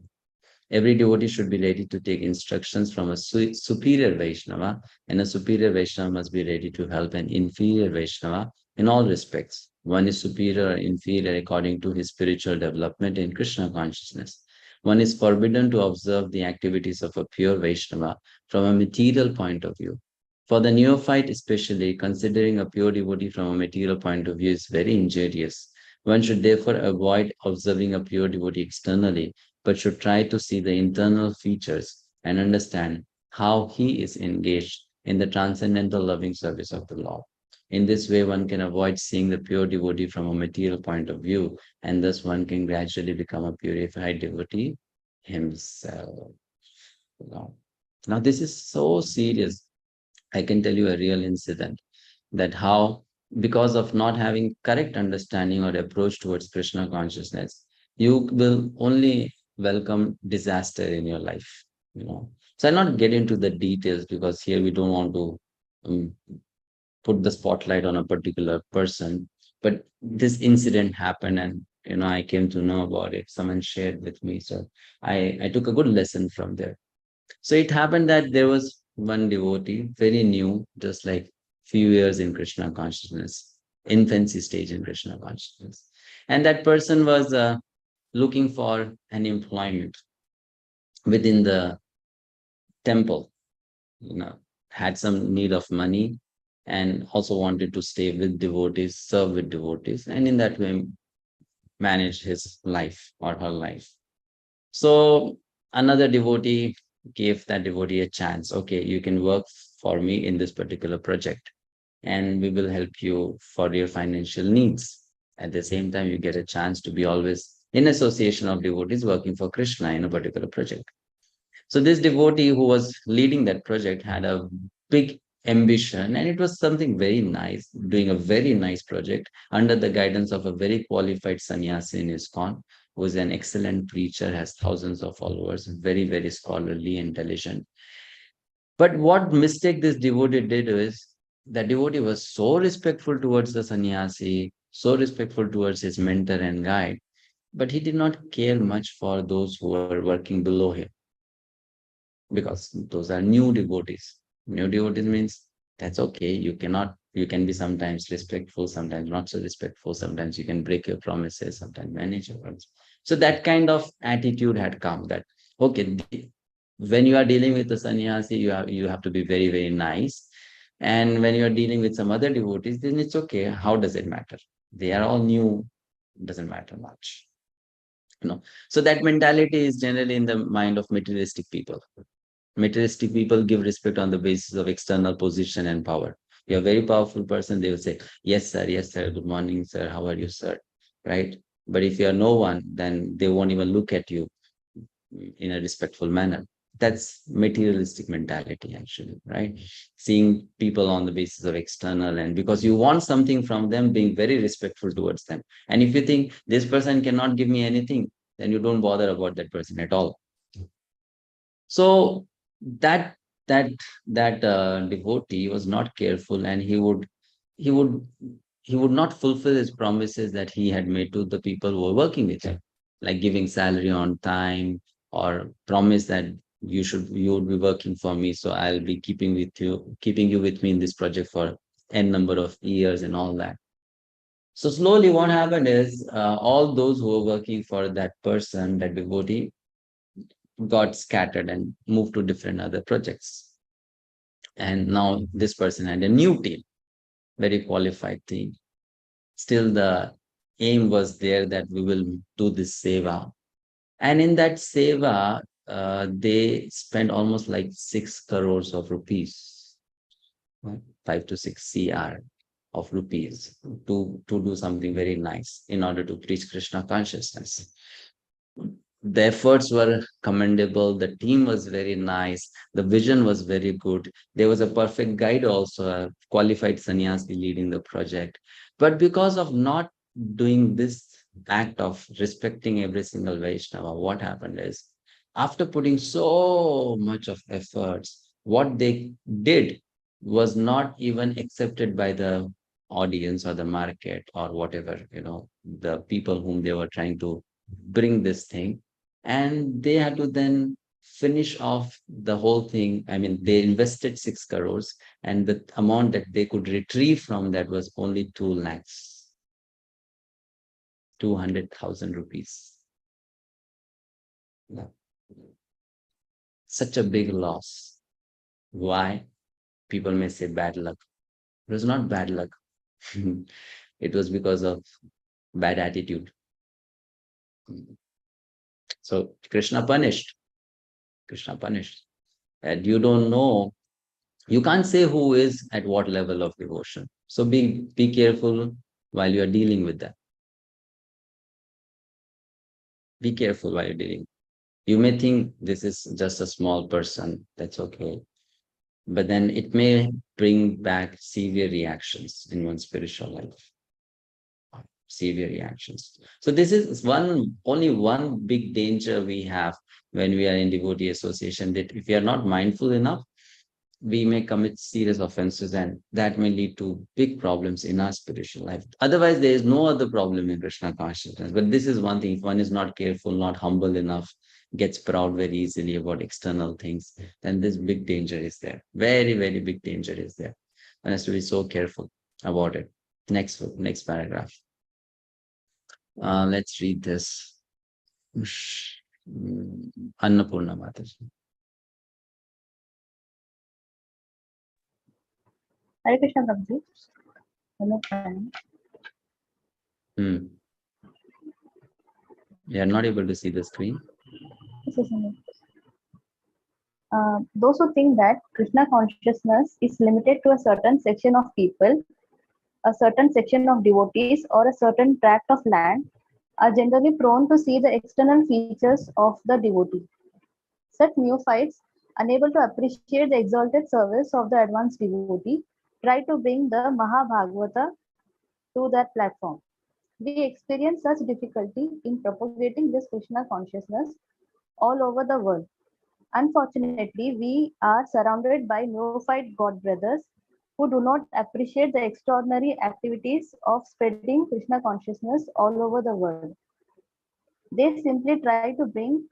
Every devotee should be ready to take instructions from a superior Vaishnava, and a superior Vaishnava must be ready to help an inferior Vaishnava in all respects. One is superior or inferior according to his spiritual development in Krishna consciousness. One is forbidden to observe the activities of a pure Vaishnava from a material point of view. For the neophyte especially, considering a pure devotee from a material point of view is very injurious. One should therefore avoid observing a pure devotee externally, but should try to see the internal features and understand how he is engaged in the transcendental loving service of the Lord. In this way, one can avoid seeing the pure devotee from a material point of view, and thus one can gradually become a purified devotee himself. Now, this is so serious. I can tell you a real incident that how, because of not having correct understanding or approach towards Krishna consciousness, you will only welcome disaster in your life. So I'll not get into the details because here we don't want to put the spotlight on a particular person. But this incident happened, and I came to know about it. Someone shared with me, so I took a good lesson from there. So it happened that there was one devotee, very new, just like few years in Krishna consciousness, infancy stage in Krishna consciousness. And that person was looking for an employment within the temple, had some need of money and also wanted to stay with devotees, serve with devotees, and in that way manage his life or her life. So another devotee gave that devotee a chance. Okay, you can work for me in this particular project, and we will help you for your financial needs. At the same time, you get a chance to be always in association of devotees working for Krishna in a particular project. So this devotee who was leading that project had a big ambition, and it was something very nice, doing a very nice project under the guidance of a very qualified sannyasi in iskcon, who is an excellent preacher, has thousands of followers, very, very scholarly, intelligent. But what mistake this devotee did is, the devotee was so respectful towards the sannyasi, so respectful towards his mentor and guide, but he did not care much for those who were working below him, because those are new devotees. New devotees means that's okay. You can be sometimes respectful, sometimes not so respectful, sometimes you can break your promises, sometimes manage your promises. So that kind of attitude had come that, okay, when you are dealing with the sannyasi, you have to be very, very nice. And when you are dealing with some other devotees, then it's okay. How does it matter? They are all new, doesn't matter much. So that mentality is generally in the mind of materialistic people. Materialistic people give respect on the basis of external position and power. You're a very powerful person, they will say, yes, sir, good morning, sir, how are you, sir? Right? But if you are no one, then they won't even look at you in a respectful manner. That's materialistic mentality, actually, right? Seeing people on the basis of external, and because you want something from them, being very respectful towards them. And if you think this person cannot give me anything, then you don't bother about that person at all. So that that devotee was not careful, and he would he would not fulfill his promises that he had made to the people who were working with him, like giving salary on time, or promise that you would be working for me, so I'll be keeping you with me in this project for n number of years and all that. So slowly what happened is, all those who were working for that person, that devotee, got scattered and moved to different other projects. And now this person had a new team, very qualified team. Still, the aim was there that we will do this seva. And in that seva, they spent almost like 6 crores of rupees, 5 to 6 CR of rupees to do something very nice in order to preach Krishna consciousness. The efforts were commendable, the team was very nice, the vision was very good. There was a perfect guide also, a qualified sannyasi leading the project. But because of not doing this act of respecting every single Vaishnava, what happened is, after putting so much of efforts, what they did was not even accepted by the audience or the market or whatever, the people whom they were trying to bring this thing. And they had to then finish off the whole thing. I mean, they invested 6 crores, and the amount that they could retrieve from that was only 2 lakhs, 200,000 rupees. Yeah. Such a big loss. Why? People may say bad luck. It was not bad luck. It was because of bad attitude. So Krishna punished. And you don't know, you can't say who is at what level of devotion. So be careful while you are dealing with that. Be careful while you're dealing. You may think this is just a small person, that's okay. But then it may bring back severe reactions in one's spiritual life. Severe reactions. So this is only one big danger we have when we are in devotee association, that if we are not mindful enough, we may commit serious offenses, and that may lead to big problems in our spiritual life. Otherwise, there is no other problem in Krishna consciousness. But this is one thing: if one is not careful, not humble enough, gets proud very easily about external things, then this big danger is there. Very, very big danger is there. One has to be so careful about it. Next paragraph. Let's read this. Annapurna Mataji. Hare Krishna Prabhuji. Hello, friend. You are not able to see the screen. Those who think that Krishna consciousness is limited to a certain section of people, a certain section of devotees, or a certain tract of land are generally prone to see the external features of the devotee. Such neophytes, unable to appreciate the exalted service of the advanced devotee, try to bring the Mahabhagavata to that platform. We experience such difficulty in propagating this Krishna consciousness all over the world. Unfortunately, we are surrounded by neophyte God brothers who do not appreciate the extraordinary activities of spreading Krishna consciousness all over the world. They simply try to bring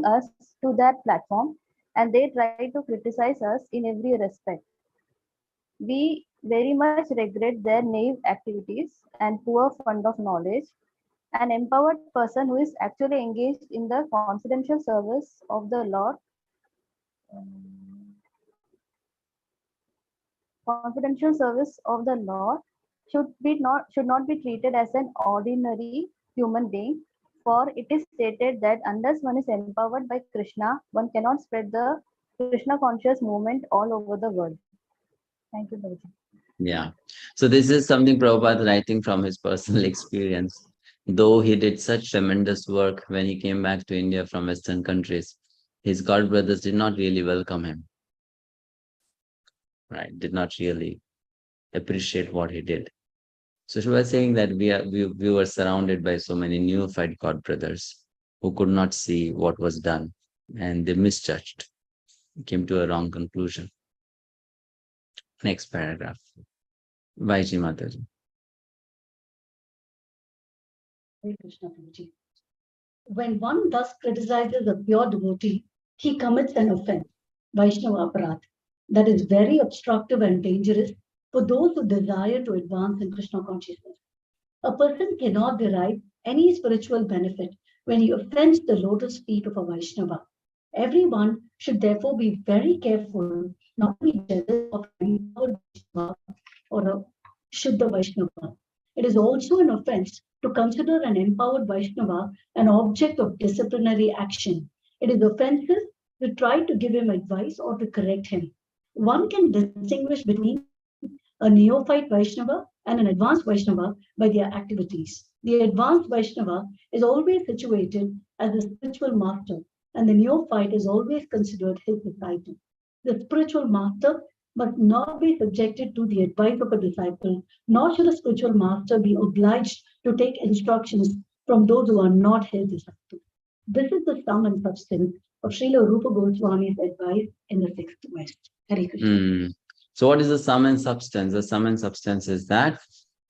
us to that platform, and they try to criticize us in every respect. We very much regret their naive activities and poor fund of knowledge. An empowered person who is actually engaged in the confidential service of the Lord should not be treated as an ordinary human being, For it is stated that unless one is empowered by Krishna, one cannot spread the Krishna conscious movement all over the world. Thank you, Prabhuji. Yeah. So this is something Prabhupada writing from his personal experience. Though he did such tremendous work when he came back to India from Western countries, his god brothers did not really welcome him, right? Did not really appreciate what he did. So she was saying that we were surrounded by so many neophyte god brothers who could not see what was done, and they misjudged, came to a wrong conclusion. Next paragraph. Vaiji Mataji. Hare Krishna Prabhuji. When one thus criticizes a pure devotee, he commits an offense, Vaishnava aparadh, that is very obstructive and dangerous for those who desire to advance in Krishna consciousness. A person cannot derive any spiritual benefit when he offends the lotus feet of a Vaishnava. Everyone should therefore be very careful not to be jealous of any Vaishnava or a Shuddha Vaishnava. It is also an offense to consider an empowered Vaishnava an object of disciplinary action. It is offensive to try to give him advice or to correct him. One can distinguish between a neophyte Vaishnava and an advanced Vaishnava by their activities. The advanced Vaishnava is always situated as a spiritual master, and the neophyte is always considered his disciple. The spiritual master must not be subjected to the advice of a disciple, nor should a spiritual master be obliged to take instructions from those who are not his disciples. This is the sum and substance of Srila Rupa Goswami's advice in the Sixth West. Hare Krishna. So what is the sum and substance? The sum and substance is that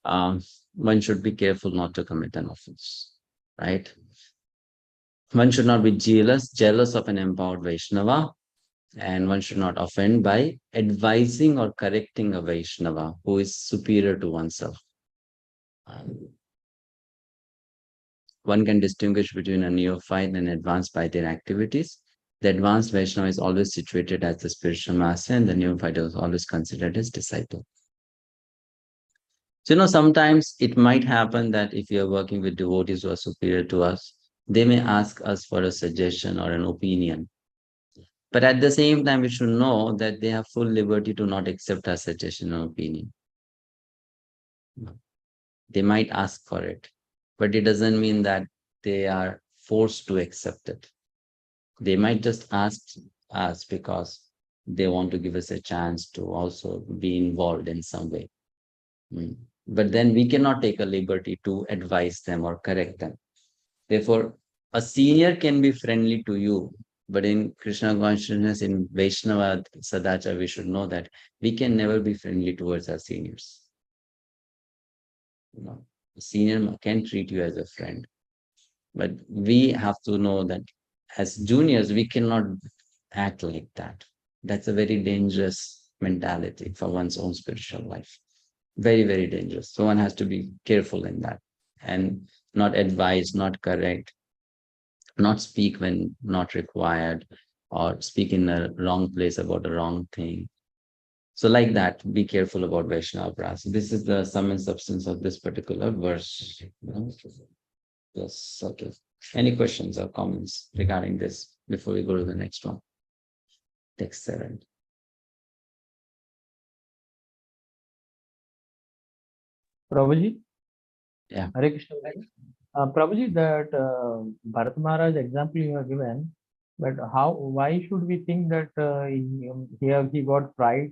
one should be careful not to commit an offense, right? One should not be jealous of an empowered Vaishnava, and one should not offend by advising or correcting a Vaishnava who is superior to oneself. One can distinguish between a neophyte and advanced by their activities. The advanced Vaishnava is always situated as the spiritual master, and the neophyte is always considered as disciple. So, sometimes it might happen that if you are working with devotees who are superior to us, they may ask us for a suggestion or an opinion. But at the same time, we should know that they have full liberty to not accept our suggestion or opinion. They might ask for it, but it doesn't mean that they are forced to accept it. They might just ask us because they want to give us a chance to also be involved in some way. But then we cannot take a liberty to advise them or correct them. Therefore, a senior can be friendly to you, but in Krishna consciousness, in Vaishnava Sadachara, we should know that we can never be friendly towards our seniors. A senior can treat you as a friend, but we have to know that as juniors, we cannot act like that. That's a very dangerous mentality for one's own spiritual life. Very, very dangerous. So one has to be careful in that and not advise, not correct, not speak when not required, or speak in the wrong place about the wrong thing. So like that, be careful about Vaishnava Prasa. This is the sum and substance of this particular verse. Yes, okay. Any questions or comments regarding this before we go to the next one? Text 7. Prabhuji? Yeah. Hare Krishna. Prabhuji, that Bharat Maharaj example you have given, but why should we think that he got pride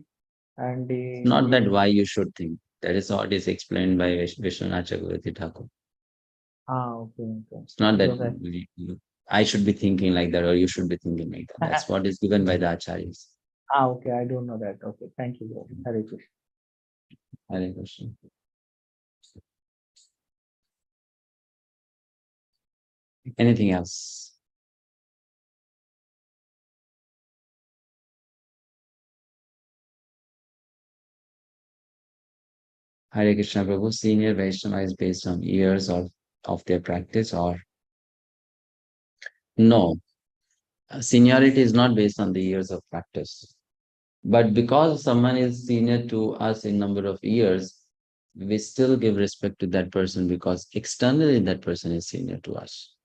and Not that why you should think. That is what is explained by Vishwanath Chakravarti Thakur. Okay. It's not that I should be thinking like that or you should be thinking like that. That's what is given by the Acharyas. Okay, I don't know that. Okay, thank you. Hare Krishna. Hare Krishna. Anything else? Hare Krishna Prabhu, senior Vaishnava is based on years of their practice or? No. Seniority is not based on the years of practice. But because someone is senior to us in number of years, we still give respect to that person because externally that person is senior to us.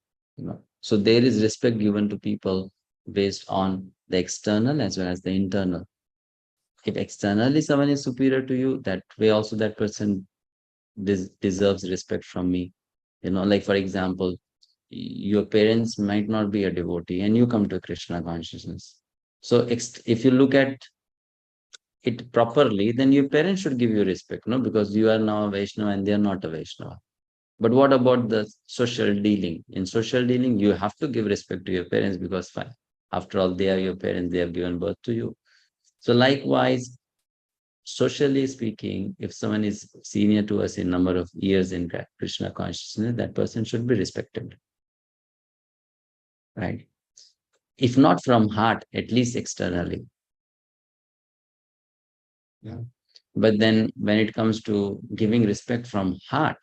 So there is respect given to people based on the external as well as the internal. If externally someone is superior to you, that way also that person deserves respect from me. Like for example, your parents might not be a devotee and you come to Krishna consciousness. So if you look at it properly, then your parents should give you respect, no? Because you are now a Vaishnava and they are not a Vaishnava. But what about the social dealing? In social dealing, you have to give respect to your parents because fine, after all, they are your parents, they have given birth to you. So likewise, socially speaking, if someone is senior to us in number of years in Krishna consciousness, that person should be respected. Right? If not from heart, at least externally. Yeah. But then when it comes to giving respect from heart,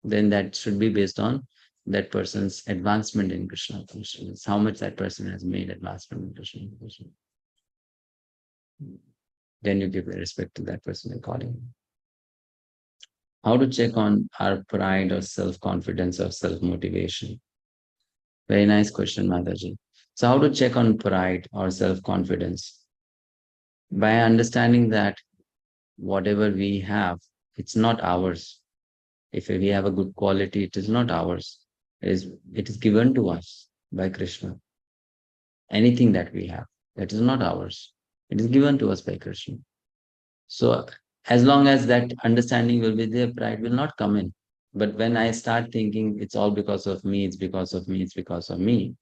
then that should be based on that person's advancement in Krishna consciousness, how much that person has made advancement in Krishna consciousness. Then you give respect to that person accordingly. How to check on our pride or self-confidence or self-motivation? Very nice question, Mataji. So how to check on pride or self-confidence? By understanding that whatever we have, it's not ours. If we have a good quality, it is not ours. It is given to us by Krishna. Anything that we have, that is not ours. It is given to us by Krishna. So as long as that understanding will be there, pride will not come in. But when I start thinking it's all because of me, it's because of me, it's because of me,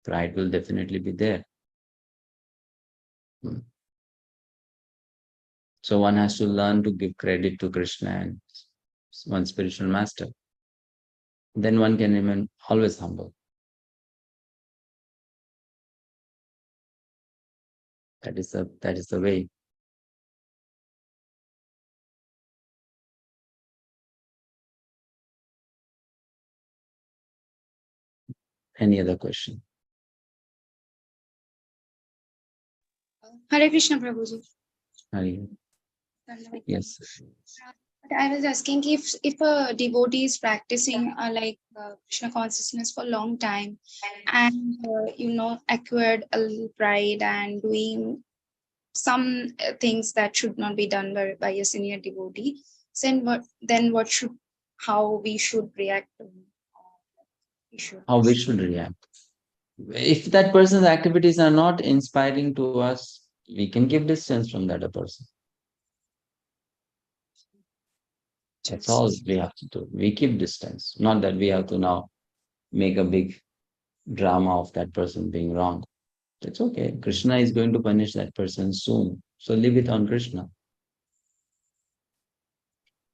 pride will definitely be there. So one has to learn to give credit to Krishna and one spiritual master. Then one can remain always humble. That is the way. Any other question? Hare Krishna, Prabhuji. Hari. Yes. I was asking if a devotee is practicing Krishna consciousness for a long time and acquired a little pride and doing some things that should not be done by a senior devotee, how we should react to him? How we should react. If that person's activities are not inspiring to us, we can give distance from that person. That's all we have to do. We keep distance. Not that we have to now make a big drama of that person being wrong. That's okay. Krishna is going to punish that person soon. So leave it on Krishna.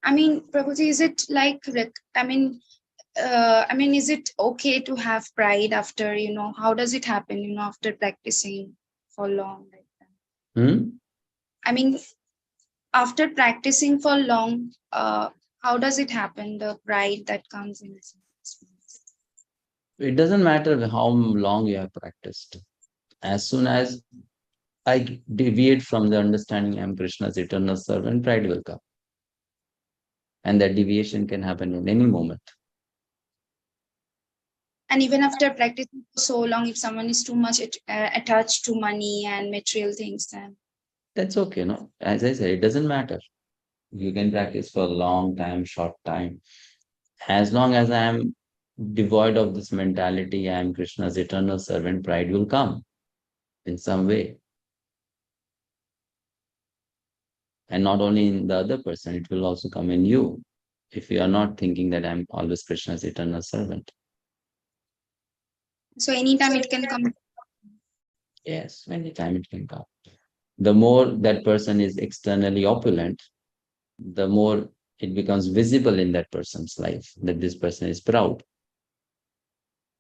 I mean, Prabhuji, is it is it okay to have pride after, how does it happen, after practicing for long like that? I mean, after practicing for long, how does it happen, the pride that comes in? It doesn't matter how long you have practiced. As soon as I deviate from the understanding I am Krishna's eternal servant, pride will come. And that deviation can happen in any moment. And even after practicing for so long, if someone is too much attached to money and material things, then that's okay, no? As I said, it doesn't matter. You can practice for a long time, short time. As long as I am devoid of this mentality, I am Krishna's eternal servant, pride will come in some way. And not only in the other person, it will also come in you. If you are not thinking that I'm always Krishna's eternal servant. So anytime it can come. Yes, anytime it can come. The more that person is externally opulent, the more it becomes visible in that person's life that this person is proud.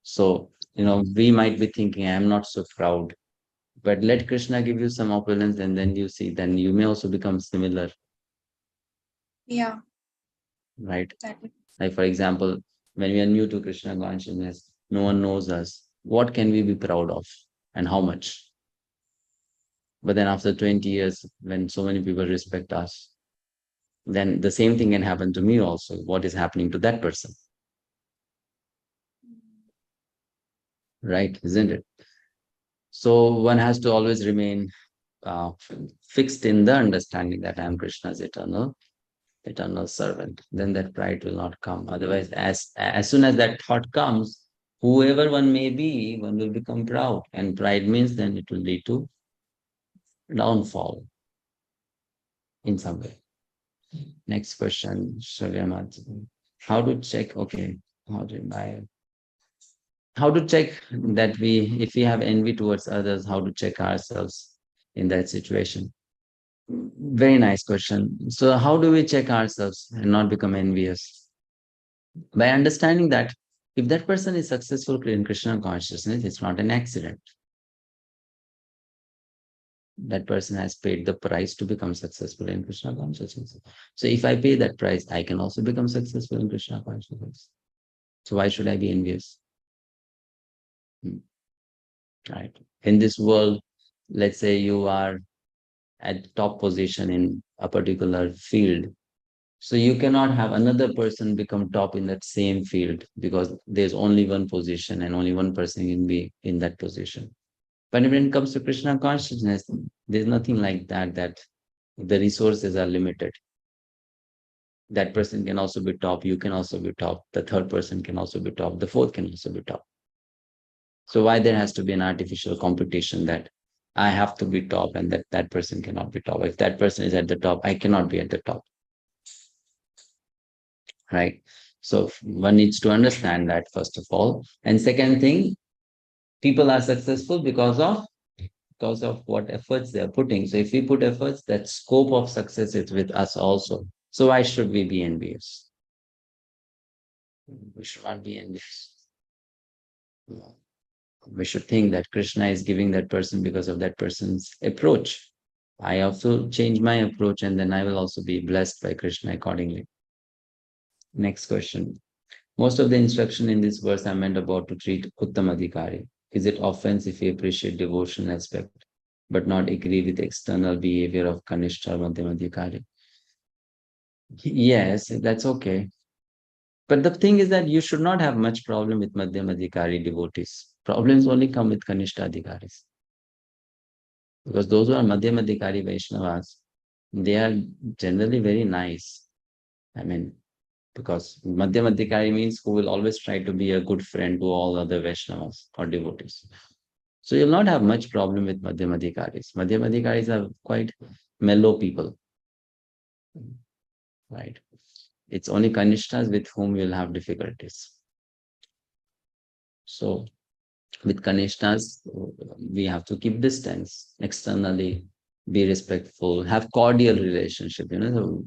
So, we might be thinking, I'm not so proud. But let Krishna give you some opulence and then you see, then you may also become similar. Yeah. Right? Like, for example, when we are new to Krishna consciousness, no one knows us. What can we be proud of and how much? But then after 20 years, when so many people respect us, then the same thing can happen to me also. What is happening to that person? right? Isn't it? So one has to always remain fixed in the understanding that I am Krishna's eternal servant. Then that pride will not come. Otherwise, as soon as that thought comes, whoever one may be, one will become proud. And pride means then it will lead to downfall in some way. Next question, Shavyamat. How to check? Okay, how to check that if we have envy towards others, how to check ourselves in that situation? Very nice question. So how do we check ourselves and not become envious? By understanding that if that person is successful in Krishna consciousness, it's not an accident. That person has paid the price to become successful in Krishna consciousness. So if I pay that price, I can also become successful in Krishna consciousness. So why should I be envious? Right. In this world, let's say you are at top position in a particular field. So you cannot have another person become top in that same field because there's only one position and only one person can be in that position. But when it comes to Krishna consciousness, there's nothing like that, that the resources are limited. That person can also be top, you can also be top, the third person can also be top, the fourth can also be top. So why there has to be an artificial competition that I have to be top and that person cannot be top? If that person is at the top, I cannot be at the top. Right? So one needs to understand that first of all. And second thing, people are successful because of what efforts they are putting. So if we put efforts, that scope of success is with us also. So why should we be envious? We should not be envious. We should think that Krishna is giving that person because of that person's approach. I also change my approach and then I will also be blessed by Krishna accordingly. Next question. Most of the instruction in this verse are meant about to treat Uttama Adhikari. Is it offense if we appreciate devotional aspect but not agree with external behavior of Kanishta or Madhyama Adhikari? Yes, that's okay. But the thing is that you should not have much problem with Madhyama Adhikari devotees. Problems only come with Kanishta Adhikaris. Because those who are Madhyama Adhikari Vaishnavas, they are generally very nice. I mean, because Madhyama Adhikari means who will always try to be a good friend to all other Vaishnavas or devotees. So you'll not have much problem with Madhyama Adhikaris. Madhyama Adhikaris are quite mellow people. Right? It's only Kanishtas with whom you'll have difficulties. So with Kanishtas, we have to keep distance externally, be respectful, have cordial relationship, the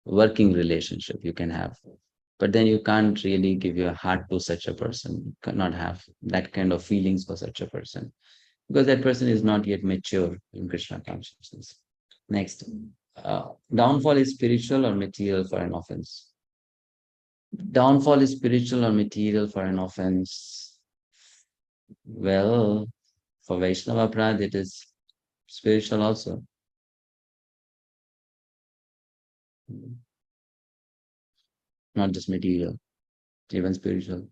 working relationship you can have. But then you can't really give your heart to such a person. You cannot have that kind of feelings for such a person because that person is not yet mature in Krishna consciousness. Next, downfall is spiritual or material for an offense? Downfall is spiritual or material for an offense? Well, for Vaishnava Prad, it is spiritual also. Not just material, even spiritual.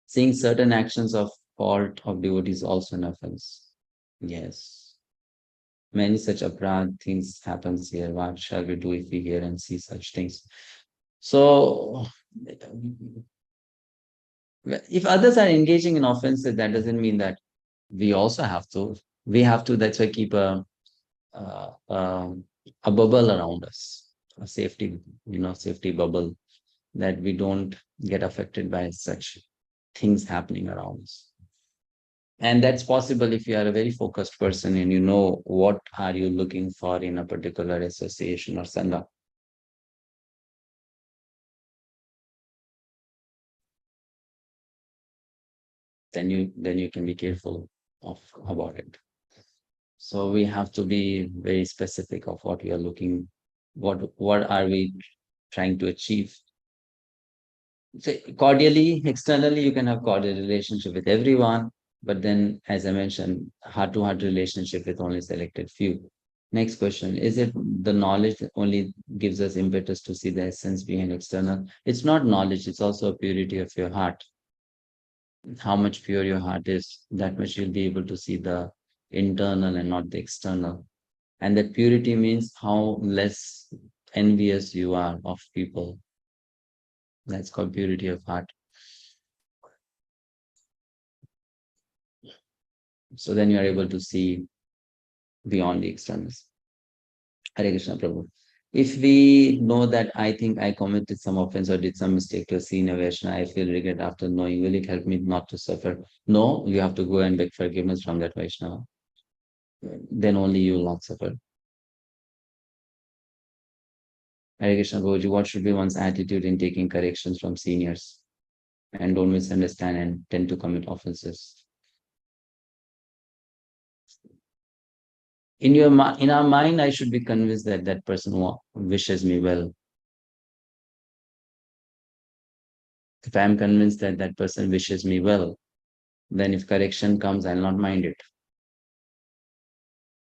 Seeing certain actions of fault of devotees is also an offense. Yes. Many such aparad things happens here. What shall we do if we hear and see such things? So, if others are engaging in offenses, that doesn't mean that we also have to. We have to, that's why keep a bubble around us, a safety, safety bubble, that we don't get affected by such things happening around us. And that's possible if you are a very focused person and you know what are you looking for in a particular association or sangha. Then you can be careful about it. So we have to be very specific of what we are looking, what are we trying to achieve. So cordially, externally, you can have cordial relationship with everyone, but then, as I mentioned, heart-to-heart relationship with only selected few. Next question, is it the knowledge that only gives us impetus to see the essence behind external? It's not knowledge, it's also a purity of your heart. how much pure your heart is, that much you'll be able to see the internal and not the external. And that purity means how less envious you are of people. That's called purity of heart. So then you are able to see beyond the externals. Hare Krishna Prabhu. If we know that I think I committed some offense or did some mistake to a senior Vaishnava, I feel regret after knowing, will it help me not to suffer? No, you have to go and beg forgiveness from that Vaishnava. Then only you will not suffer. Hare Krishna Prabhuji, what should be one's attitude in taking corrections from seniors? And don't misunderstand and tend to commit offenses. In our mind, I should be convinced that that person wishes me well. If I am convinced that that person wishes me well, then if correction comes, I'll not mind it.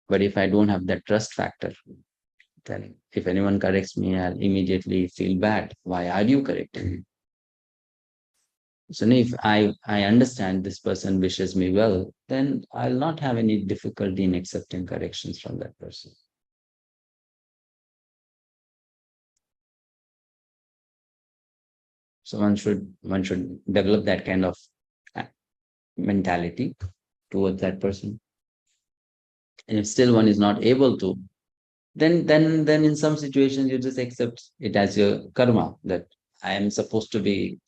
But if I don't have that trust factor, then if anyone corrects me, I'll immediately feel bad. Why are you correcting me? So if I understand this person wishes me well, then I'll not have any difficulty in accepting corrections from that person. So one should develop that kind of mentality towards that person. And if still one is not able to, then in some situations you just accept it as your karma, that I am supposed to be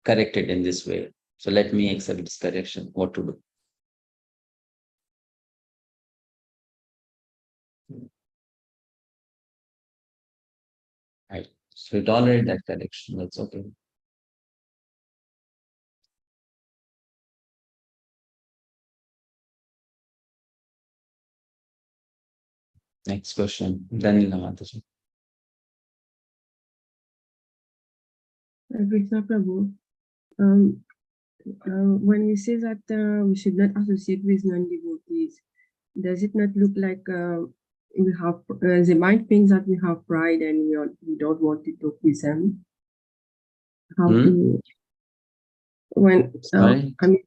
corrected in this way. So let me accept this correction, what to do. Right. So tolerate that correction, that's okay. Next question, Daniela Mataji. Krishna Prabhu, when we say that we should not associate with non-devotees, does it not look like we have the mind thinks that we have pride and we don't want to talk with them? How to when Sorry? I mean,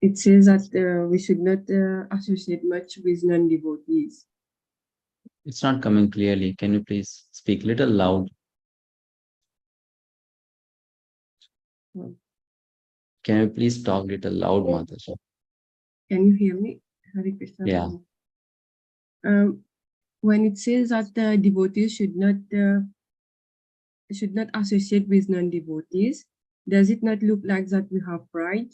it says that we should not associate much with non-devotees. It's not coming clearly. Can you please speak a little loud? Can you please talk a little loud, Mataji? Can you hear me? Hare Krishna. Yeah. When it says that devotees should not associate with non-devotees, does it not look like that we have pride?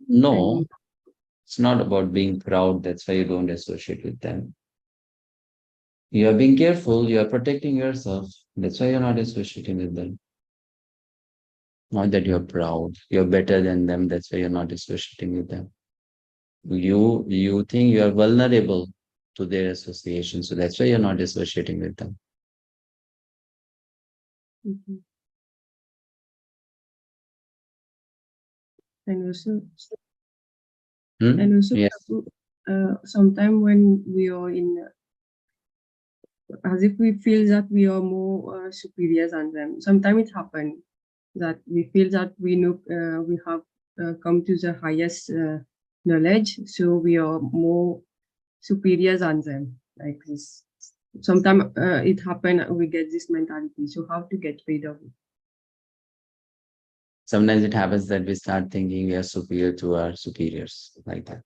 No, it's not about being proud. That's why you don't associate with them. You are being careful. You are protecting yourself. That's why you're not associating with them. Not that you're proud. You're better than them. That's why you're not associating with them. You think you are vulnerable to their association. So that's why you're not associating with them. Mm-hmm. And also, Yes. sometimes when we are in, as if we feel that we are more superior than them. Sometimes it happens that we feel that we know we have come to the highest knowledge, so we are more superior than them, like this. Sometimes it happens, we get this mentality. So how to get rid of it? Sometimes it happens that we start thinking we are superior to our superiors, like that.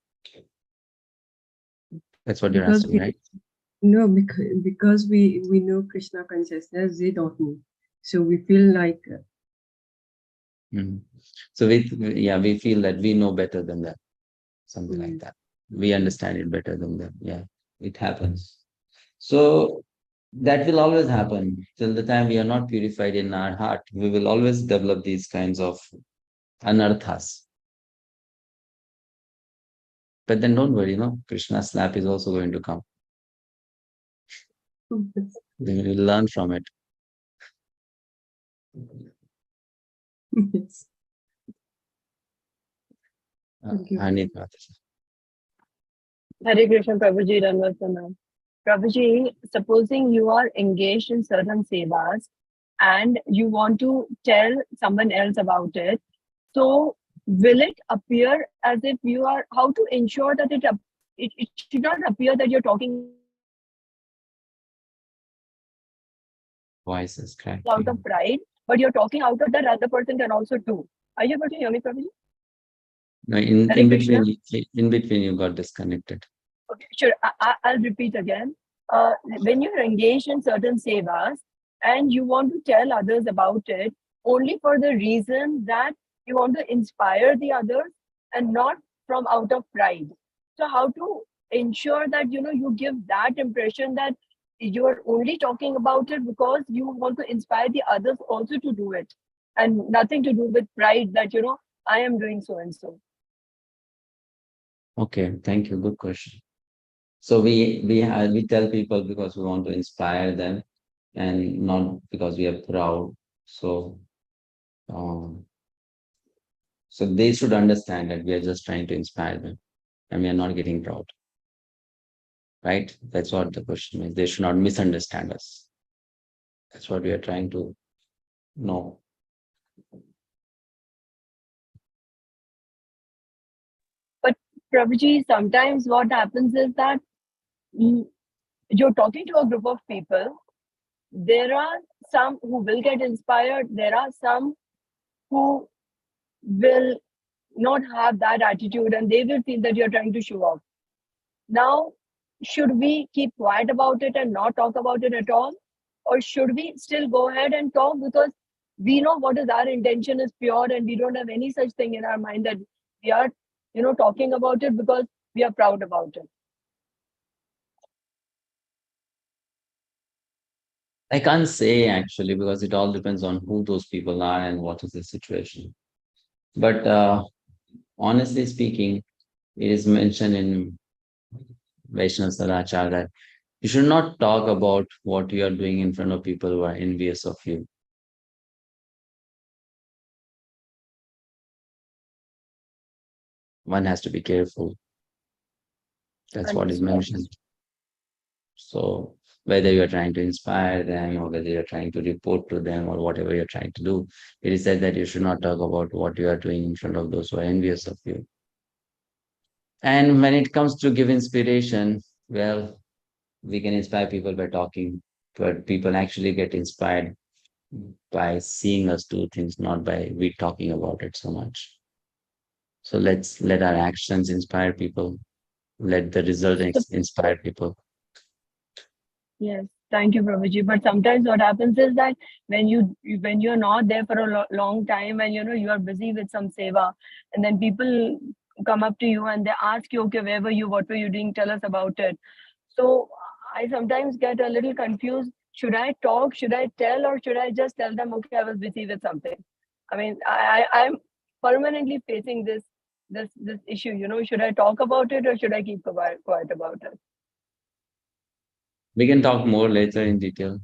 That's what you're asking, right? No, because we know Krishna consciousness, they don't know. So we feel like... So we feel that we know better than them, something like that. We understand it better than them. Yeah, it happens. So that will always happen till the time we are not purified in our heart. We will always develop these kinds of anarthas. But then don't worry, Krishna's slap is also going to come. Then we will learn from it. Yes. Hare Krishna Prabhuji, Prabhuji, supposing you are engaged in certain sevas and you want to tell someone else about it, so will it appear as if you are, how to ensure that it should not appear that you're talking Voice is out cracking. of pride, but you're talking out of that other person can also do. Are you able to hear me, Prabhuji? No, Hare in Krishna. between you got disconnected. Okay, sure. I'll repeat again. When you're engaged in certain sevas and you want to tell others about it only for the reason that you want to inspire the others and not from out of pride. So how to ensure that you give that impression that you're only talking about it because you want to inspire the others also to do it, and nothing to do with pride that I am doing so and so. Okay, thank you. Good question. So we tell people because we want to inspire them and not because we are proud. So so they should understand that we are just trying to inspire them and we are not getting proud. Right? That's what the question is. They should not misunderstand us. That's what we are trying to know. But Prabhuji, sometimes what happens is that you're talking to a group of people. There are some who will get inspired. There are some who will not have that attitude and they will feel that you're trying to show off. Now, should we keep quiet about it and not talk about it at all? Or should we still go ahead and talk because we know what is our intention is pure and we don't have any such thing in our mind that we are, talking about it because we are proud about it? I can't say actually because it all depends on who those people are and what is the situation. But honestly speaking, it is mentioned in Vaishnava Sadachar that you should not talk about what you are doing in front of people who are envious of you. One has to be careful. That's what is mentioned. So whether you're trying to inspire them or whether you're trying to report to them or whatever you're trying to do, it is said that you should not talk about what you are doing in front of those who are envious of you. And when it comes to give inspiration, well, we can inspire people by talking, but people actually get inspired by seeing us do things, not by we talking about it so much. So let's let our actions inspire people. Let the result inspire people. Yes, thank you, Prabhuji. But sometimes what happens is that when you're not there for a long time and you are busy with some seva, and then people come up to you and they ask you, okay, where were you? What were you doing? Tell us about it. So I sometimes get a little confused. Should I talk? Should I tell? Or should I just tell them, okay, I was busy with something? I mean, I'm permanently facing this issue. Should I talk about it or should I keep quiet about it? We can talk more later in detail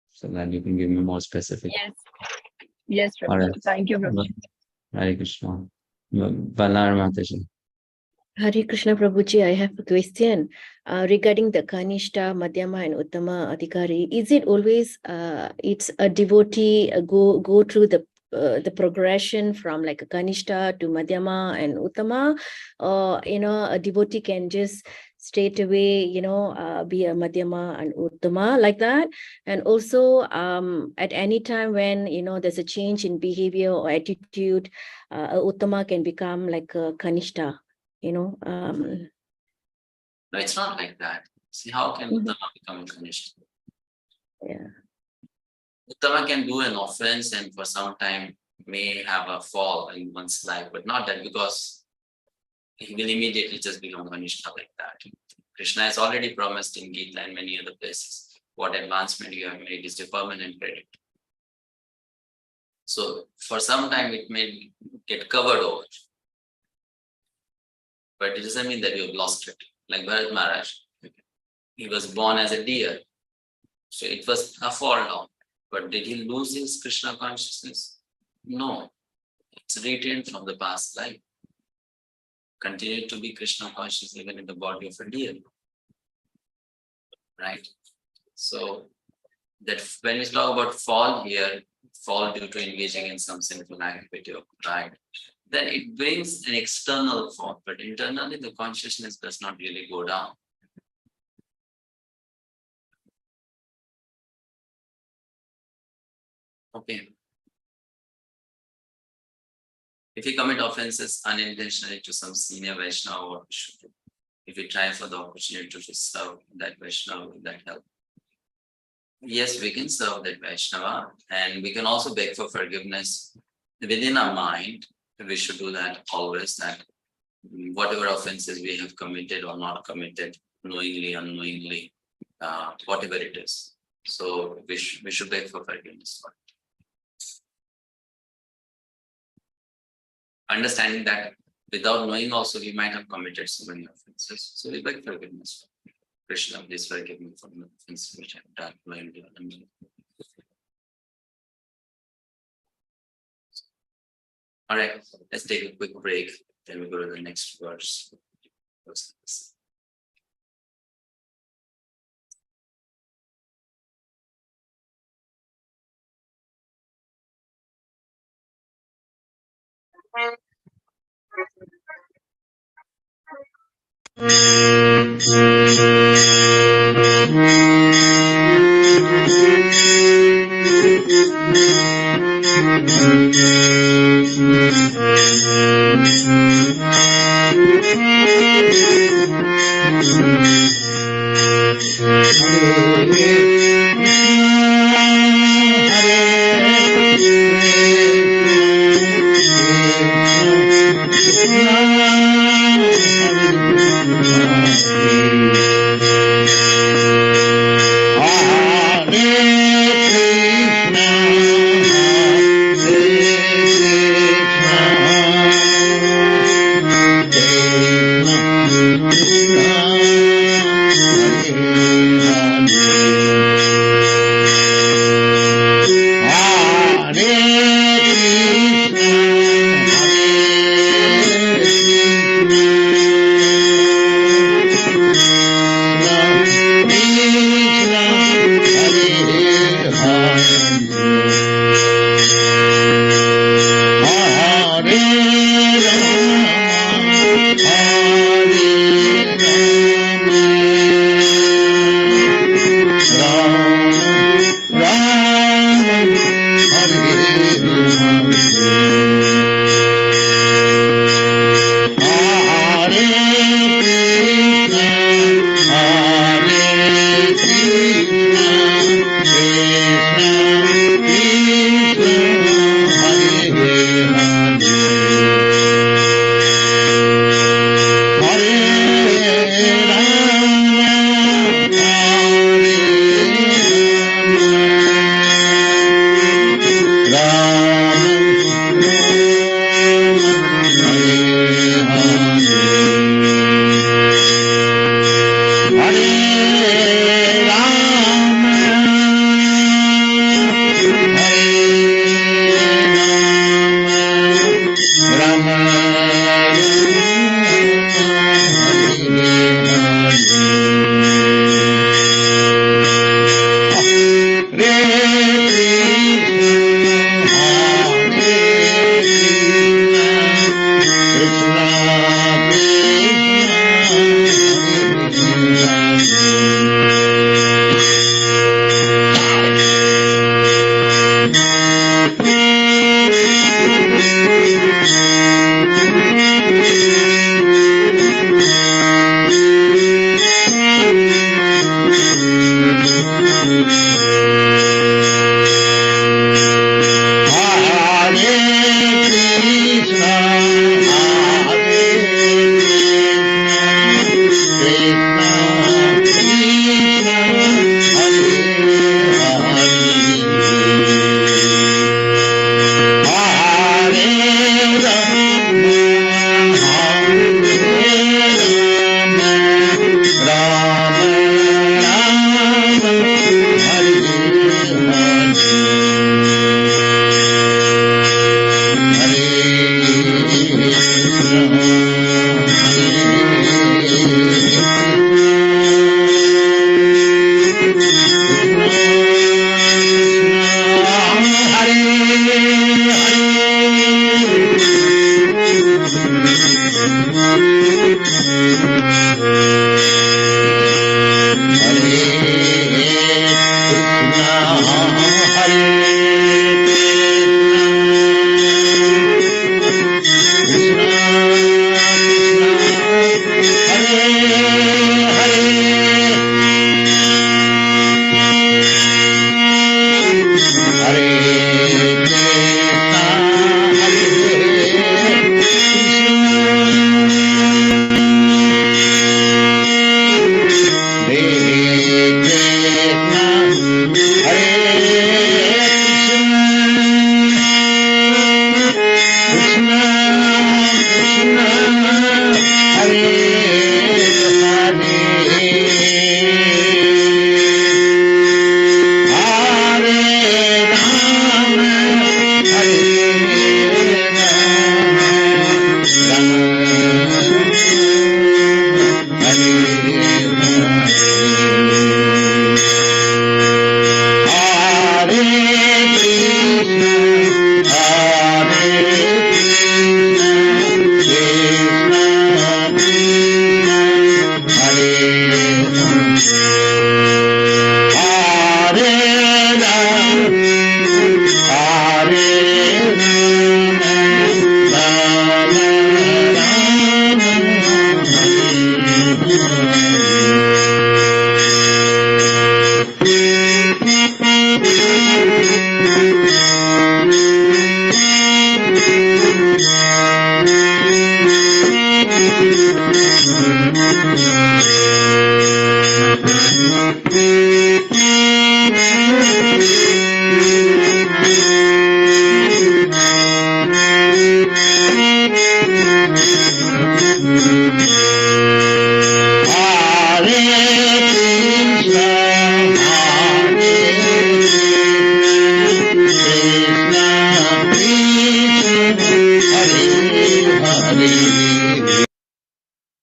so that you can give me more specific. Yes. Yes, Prabhuji. All right. Thank you, Prabhuji. Hare Krishna. Balar Mataji. Hare Krishna Prabhuji, I have a question regarding the Kanishta, Madhyama, and Uttama Adhikari. Is it always it's a devotee go through the progression from like a Kanishta to Madhyama and Uttama, or a devotee can just straight away be a Madhyama and Uttama like that? And also at any time when there's a change in behavior or attitude, Uttama can become like a Kanishta. No, it's not like that. See, how can Uttama become Kanishta? Yeah. Uttama can do an offense and for some time may have a fall in one's life, but not that because he will immediately just become Kanishta like that. Krishna has already promised in Gita and many other places, what advancement you have made is a permanent credit. So for some time it may get covered over. But it doesn't mean that you have lost it. Like Bharat Maharaj, he was born as a deer. So it was a fall down. But did he lose his Krishna consciousness? No. It's retained from the past life. Continued to be Krishna conscious even in the body of a deer. Right? So that when we talk about fall here, fall due to engaging in some sinful activity or pride, then it brings an external fall, but internally the consciousness does not really go down. Okay. If we commit offenses unintentionally to some senior Vaishnava, what we should do? If we try for the opportunity to serve that Vaishnava, will that help? Yes, we can serve that Vaishnava, and we can also beg for forgiveness within our mind. We should do that always, that whatever offenses we have committed or not committed, knowingly, unknowingly, whatever it is. So we should beg for forgiveness for it. Understanding that without knowing also we might have committed so many offenses. So we beg forgiveness. Krishna, please forgive me for the offenses which I have done knowingly or unknowingly. All right, let's take a quick break. Then we go to the next verse.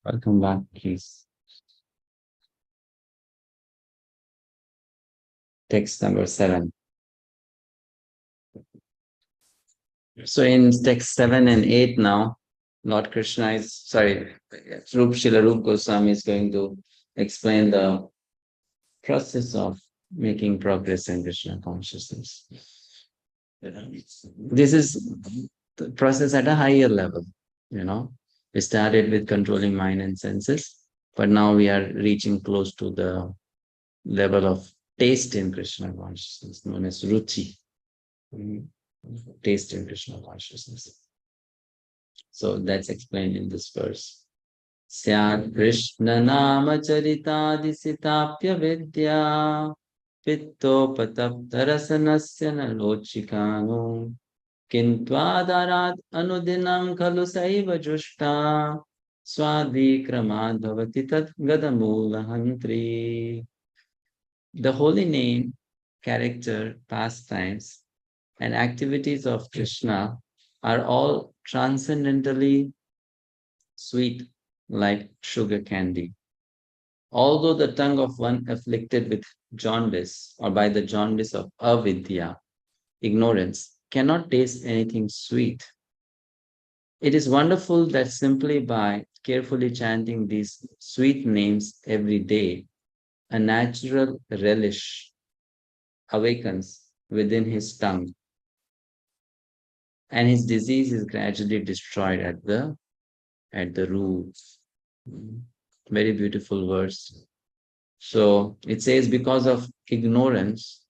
Welcome back, please. Text number 7. So in text 7 and 8 now, Lord Krishna is, Srila Rupa Goswami is going to explain the process of making progress in Krishna consciousness. This is the process at a higher level, We started with controlling mind and senses, but now we are reaching close to the level of taste in Krishna consciousness, known as ruchi. Taste in Krishna consciousness. So that's explained in this verse. Syad Krishna Nama Charitadi Sitapya Vidya Pitto Pataptarasanasya Nalochikano Kintwadarat Anudinam Khalu Saiva Jushta Swadikramad Bhavati Tat Gadamula Hantri. The holy name, character, pastimes, and activities of Krishna are all transcendentally sweet like sugar candy. Although the tongue of one afflicted with jaundice or by the jaundice of avidya, ignorance, cannot taste anything sweet, it is wonderful that simply by carefully chanting these sweet names every day, a natural relish awakens within his tongue, and his disease is gradually destroyed at the roots. Very beautiful verse. So it says, because of ignorance,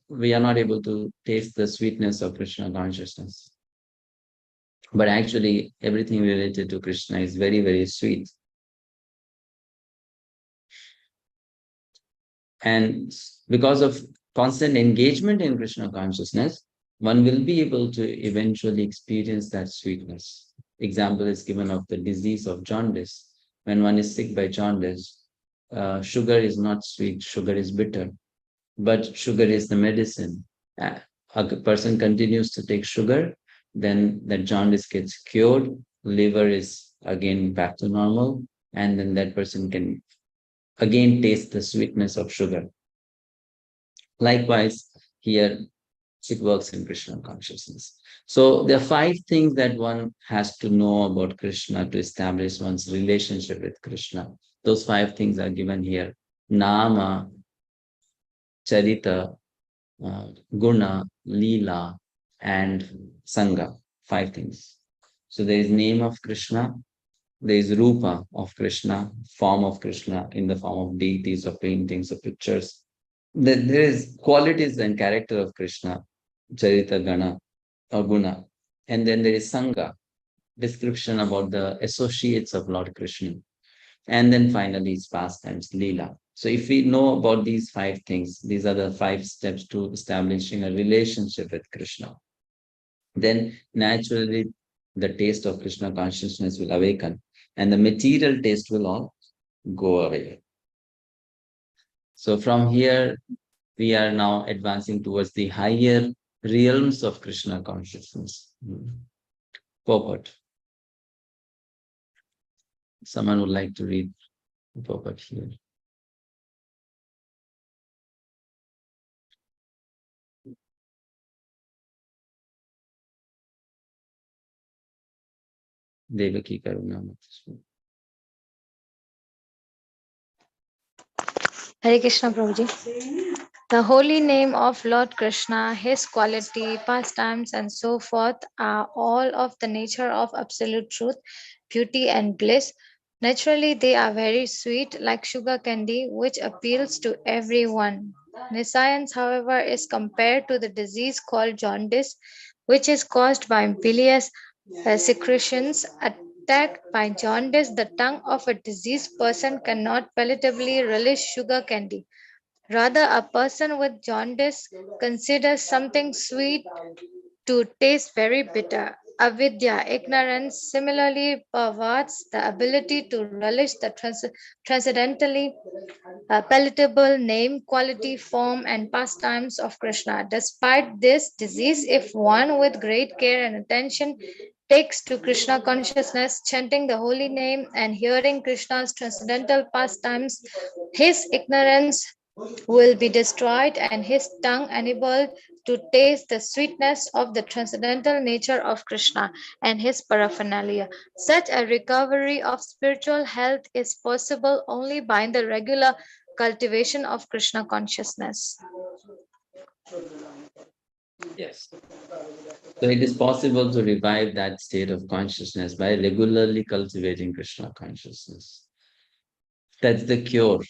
we are not able to taste the sweetness of Krishna consciousness. But actually, everything related to Krishna is very, very sweet. And because of constant engagement in Krishna consciousness, one will be able to eventually experience that sweetness. Example is given of the disease of jaundice. When one is sick by jaundice, sugar is not sweet, sugar is bitter. But sugar is the medicine. A person continues to take sugar, then the jaundice gets cured, liver is again back to normal, and then that person can again taste the sweetness of sugar. Likewise, here it works in Krishna consciousness. So there are 5 things that one has to know about Krishna to establish one's relationship with Krishna. Those 5 things are given here. Nama, Charita, Guna, Leela, and Sangha. 5 things. So there is name of Krishna, there is Rupa of Krishna, form of Krishna in the form of deities or paintings or pictures. There is qualities and character of Krishna, Charita, Gana or Guna. And then there is Sangha, description about the associates of Lord Krishna. And then finally is pastimes, Leela. So if we know about these 5 things, these are the 5 steps to establishing a relationship with Krishna, then naturally the taste of Krishna consciousness will awaken and the material taste will all go away. So from here, we are now advancing towards the higher realms of Krishna consciousness. Purport. Someone would like to read the purport here. Devaki Karuna. Hare Krishna Prabhuji. The holy name of Lord Krishna, his quality, pastimes, and so forth are all of the nature of absolute truth, beauty, and bliss. Naturally, they are very sweet, like sugar candy, which appeals to everyone. Nescience, however, is compared to the disease called jaundice, which is caused by bilious secretions. Attacked by jaundice, the tongue of a diseased person cannot palatably relish sugar candy. Rather, a person with jaundice considers something sweet to taste very bitter. Avidya, ignorance, similarly perverts the ability to relish the transcendentally palatable name, quality, form, and pastimes of Krishna. Despite this disease, if one with great care and attention takes to Krishna consciousness, chanting the holy name and hearing Krishna's transcendental pastimes, his ignorance will be destroyed and his tongue enabled to taste the sweetness of the transcendental nature of Krishna and his paraphernalia. Such a recovery of spiritual health is possible only by the regular cultivation of Krishna consciousness. Yes. So it is possible to revive that state of consciousness by regularly cultivating Krishna consciousness. That's the cure.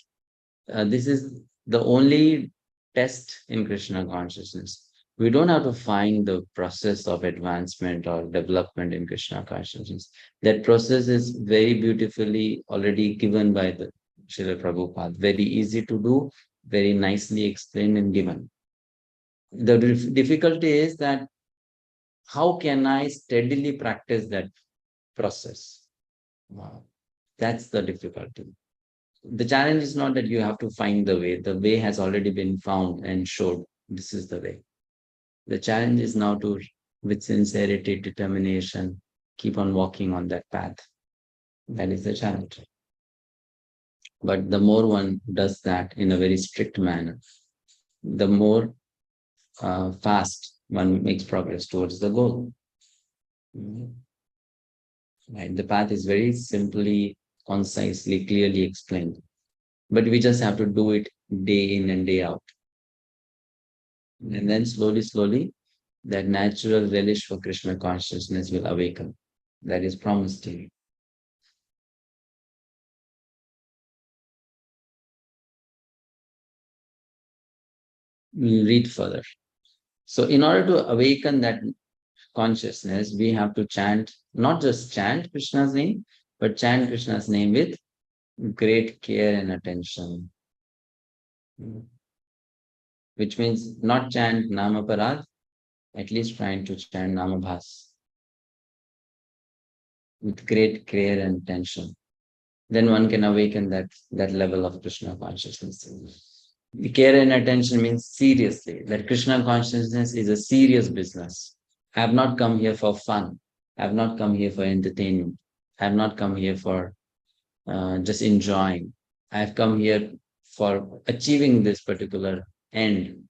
This is the only test in Krishna consciousness. We don't have to find the process of advancement or development in Krishna consciousness. That process is very beautifully already given by the Srila Prabhupada. Very easy to do, very nicely explained and given. The difficulty is that how can I steadily practice that process? Wow. That's the difficulty. The challenge is not that you have to find the way has already been found and showed this is the way. The challenge is now to, with sincerity, determination, keep on walking on that path. That is the challenge. But the more one does that in a very strict manner, the more fast one makes progress towards the goal. Right? The path is very simply, concisely, clearly explained. But we just have to do it day in and day out. And then slowly, that natural relish for Krishna consciousness will awaken. That is promised to you. We'll read further. So in order to awaken that consciousness, we have to chant, not just chant Krishna's name, but chant Krishna's name with great care and attention. Which means not chant Namaparad, at least trying to chant Namabhas with great care and attention. Then one can awaken that level of Krishna consciousness. The care and attention means seriously, that Krishna consciousness is a serious business. I have not come here for fun. I have not come here for entertainment. I have not come here for just enjoying. I have come here for achieving this particular end.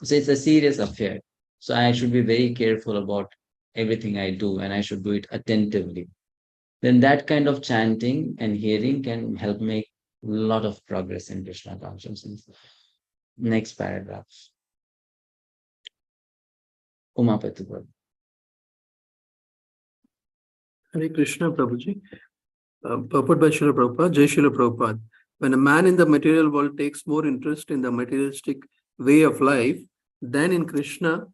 So it's a serious affair. So I should be very careful about everything I do, and I should do it attentively. Then that kind of chanting and hearing can help make a lot of progress in Krishna consciousness. Next paragraph. Umapati. Hare Krishna Prabhuji. Purport by Srila Prabhupada, Jai Srila Prabhupada. When a man in the material world takes more interest in the materialistic way of life than in Krishna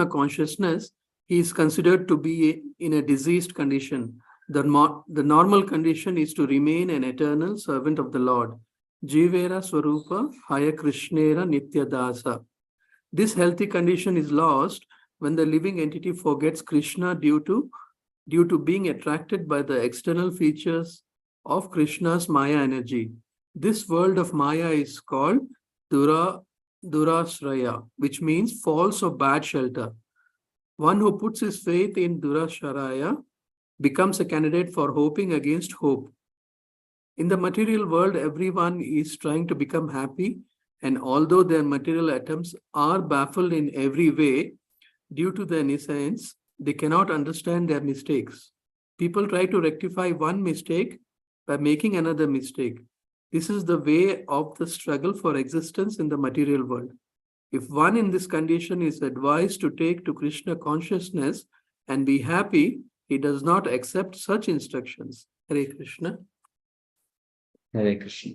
consciousness, he is considered to be in a diseased condition. The normal condition is to remain an eternal servant of the Lord. Jivera Swarupa Haya Krishnera Nityadasa. This healthy condition is lost when the living entity forgets Krishna due to being attracted by the external features of Krishna's Maya energy. This world of Maya is called Durashraya, which means false or bad shelter. One who puts his faith in Durashraya becomes a candidate for hoping against hope. In the material world, everyone is trying to become happy, and although their material attempts are baffled in every way due to their nescience, they cannot understand their mistakes. People try to rectify one mistake by making another mistake. This is the way of the struggle for existence in the material world. If one in this condition is advised to take to Krishna consciousness and be happy, he does not accept such instructions. Hare Krishna. Hare Krishna.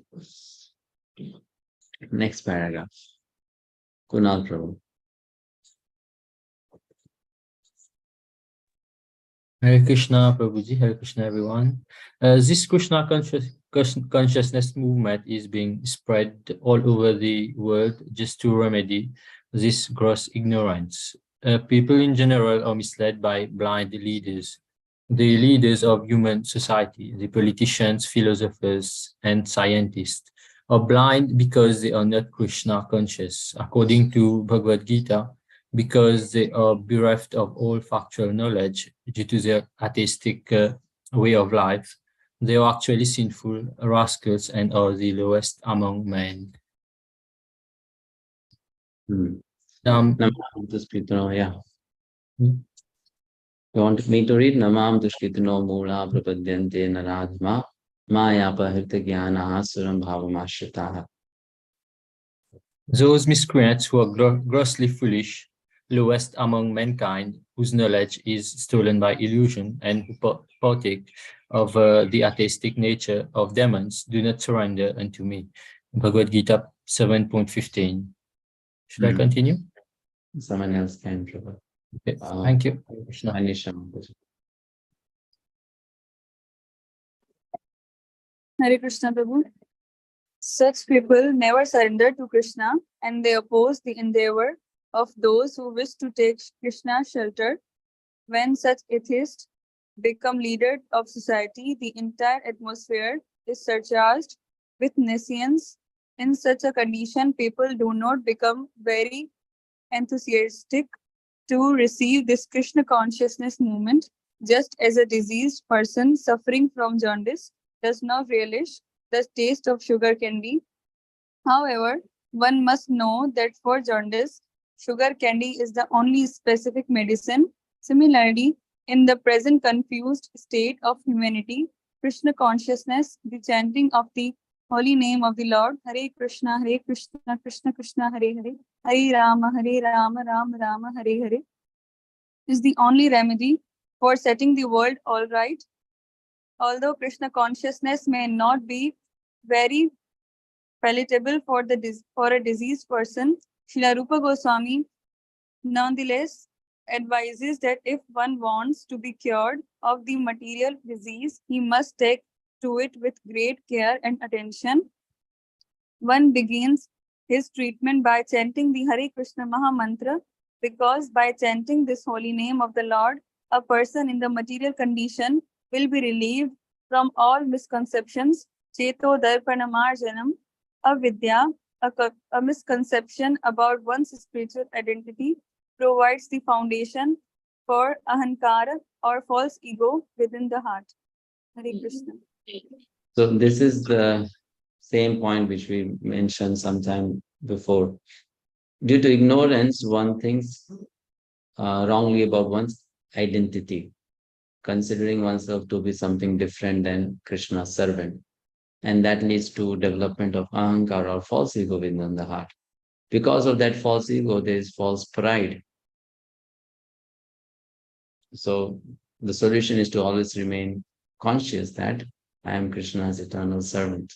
Next paragraph. Kunal Prabhu. Hare Krishna, Prabhuji, Hare Krishna, everyone. This Krishna consciousness movement is being spread all over the world just to remedy this gross ignorance. People in general are misled by blind leaders, the leaders of human society, the politicians, philosophers, and scientists are blind because they are not Krishna conscious. According to Bhagavad Gita, because they are bereft of all factual knowledge due to their atheistic way of life, they are actually sinful rascals and are the lowest among men. Yeah. You want me to read? Namam Dushkitano Mula Prapadyante Naradma Maya Pahirta Gyana Asuram Bhavamashitaha. Those miscreants who are grossly foolish, lowest among mankind, whose knowledge is stolen by illusion and who partake of the atheistic nature of demons, do not surrender unto me. Bhagavad Gita 7.15. Should I continue? Someone else can, Prabhupada. Okay. Thank you. Hare Krishna Prabhu. Such people never surrender to Krishna and they oppose the endeavor of those who wish to take Krishna's shelter. When such atheists become leaders of society, the entire atmosphere is surcharged with nescience. In such a condition, people do not become very enthusiastic to receive this Krishna consciousness movement, just as a diseased person suffering from jaundice does not relish the taste of sugar candy. However, one must know that for jaundice, sugar candy is the only specific medicine. Similarly, in the present confused state of humanity, Krishna consciousness, the chanting of the holy name of the Lord, Hare Krishna, Krishna Krishna, Hare Hare, Hare Rama, Rama Rama, Hare Hare, is the only remedy for setting the world all right. Although Krishna consciousness may not be very palatable for a diseased person, Srila Rupa Goswami nonetheless advises that if one wants to be cured of the material disease, he must take to it with great care and attention. One begins his treatment by chanting the Hare Krishna Maha Mantra, because by chanting this holy name of the Lord, a person in the material condition will be relieved from all misconceptions. Cheto Darpanamarjanam, avidya, a misconception about one's spiritual identity, provides the foundation for ahankara or false ego within the heart. Hare Krishna. So this is the same point which we mentioned sometime before. Due to ignorance, one thinks wrongly about one's identity, considering oneself to be something different than Krishna's servant. And that leads to development of ahankara or false ego within the heart. Because of that false ego, there is false pride. So the solution is to always remain conscious that I am Krishna's eternal servant.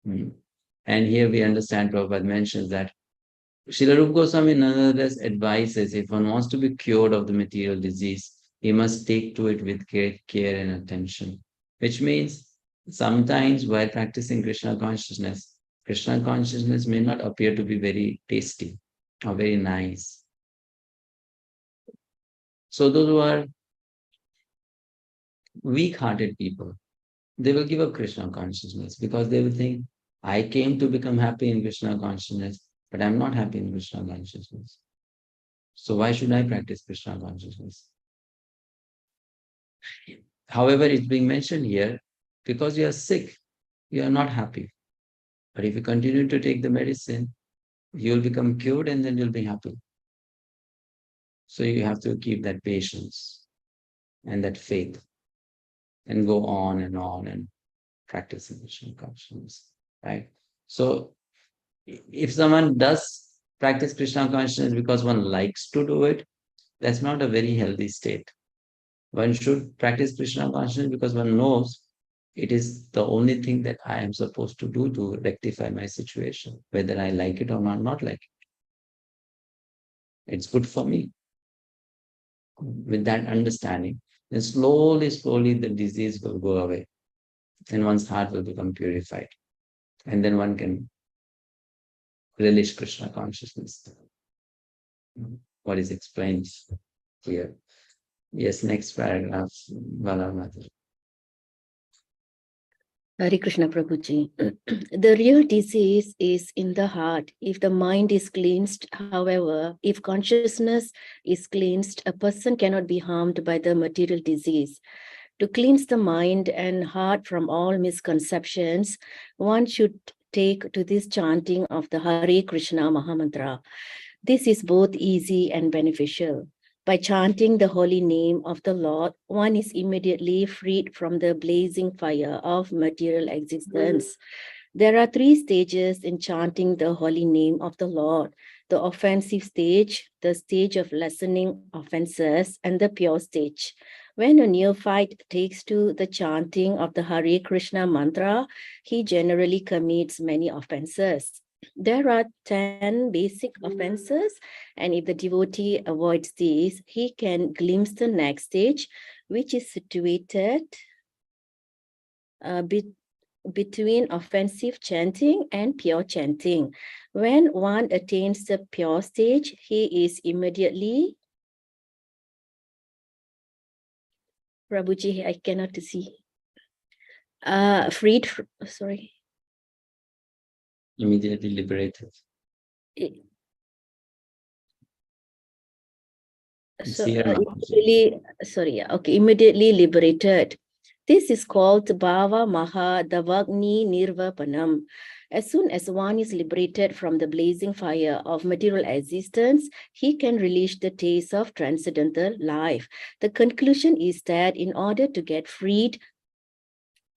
And here we understand Prabhupada mentions that Srila Rupa Goswami nonetheless advises if one wants to be cured of the material disease, he must take to it with great care and attention. Which means sometimes while practicing Krishna consciousness may not appear to be very tasty or very nice. So those who are weak-hearted people, they will give up Krishna consciousness because they will think, I came to become happy in Krishna consciousness, but I'm not happy in Krishna consciousness. So why should I practice Krishna consciousness? However, it's being mentioned here, because you are sick, you are not happy. But if you continue to take the medicine, you will become cured and then you'll be happy. So you have to keep that patience and that faith and go on and practice Krishna consciousness. right? So if someone does practice Krishna consciousness because one likes to do it, that's not a very healthy state. One should practice Krishna consciousness because one knows it is the only thing that I am supposed to do to rectify my situation, whether I like it or not like it. It's good for me. With that understanding, then slowly, slowly the disease will go away and one's heart will become purified. And then one can relish Krishna consciousness. What is explained here. Yes, next paragraph, Bharat Maharaj. Hare Krishna Prabhuji. The real disease is in the heart. If the mind is cleansed, however, if consciousness is cleansed, a person cannot be harmed by the material disease. To cleanse the mind and heart from all misconceptions, one should take to this chanting of the Hare Krishna Mahamantra. This is both easy and beneficial. By chanting the holy name of the Lord, one is immediately freed from the blazing fire of material existence. There are 3 stages in chanting the holy name of the Lord: the offensive stage, the stage of lessening offenses, and the pure stage. When a neophyte takes to the chanting of the Hare Krishna mantra, he generally commits many offenses. There are 10 basic offenses, and if the devotee avoids these, he can glimpse the next stage, which is situated between offensive chanting and pure chanting. When one attains the pure stage, he is immediately, Prabhuji, I cannot see, freed, sorry. Immediately liberated. Immediately liberated. This is called Bhava Maha Davagni Nirvapanam. As soon as one is liberated from the blazing fire of material existence, he can relish the taste of transcendental life. The conclusion is that in order to get freed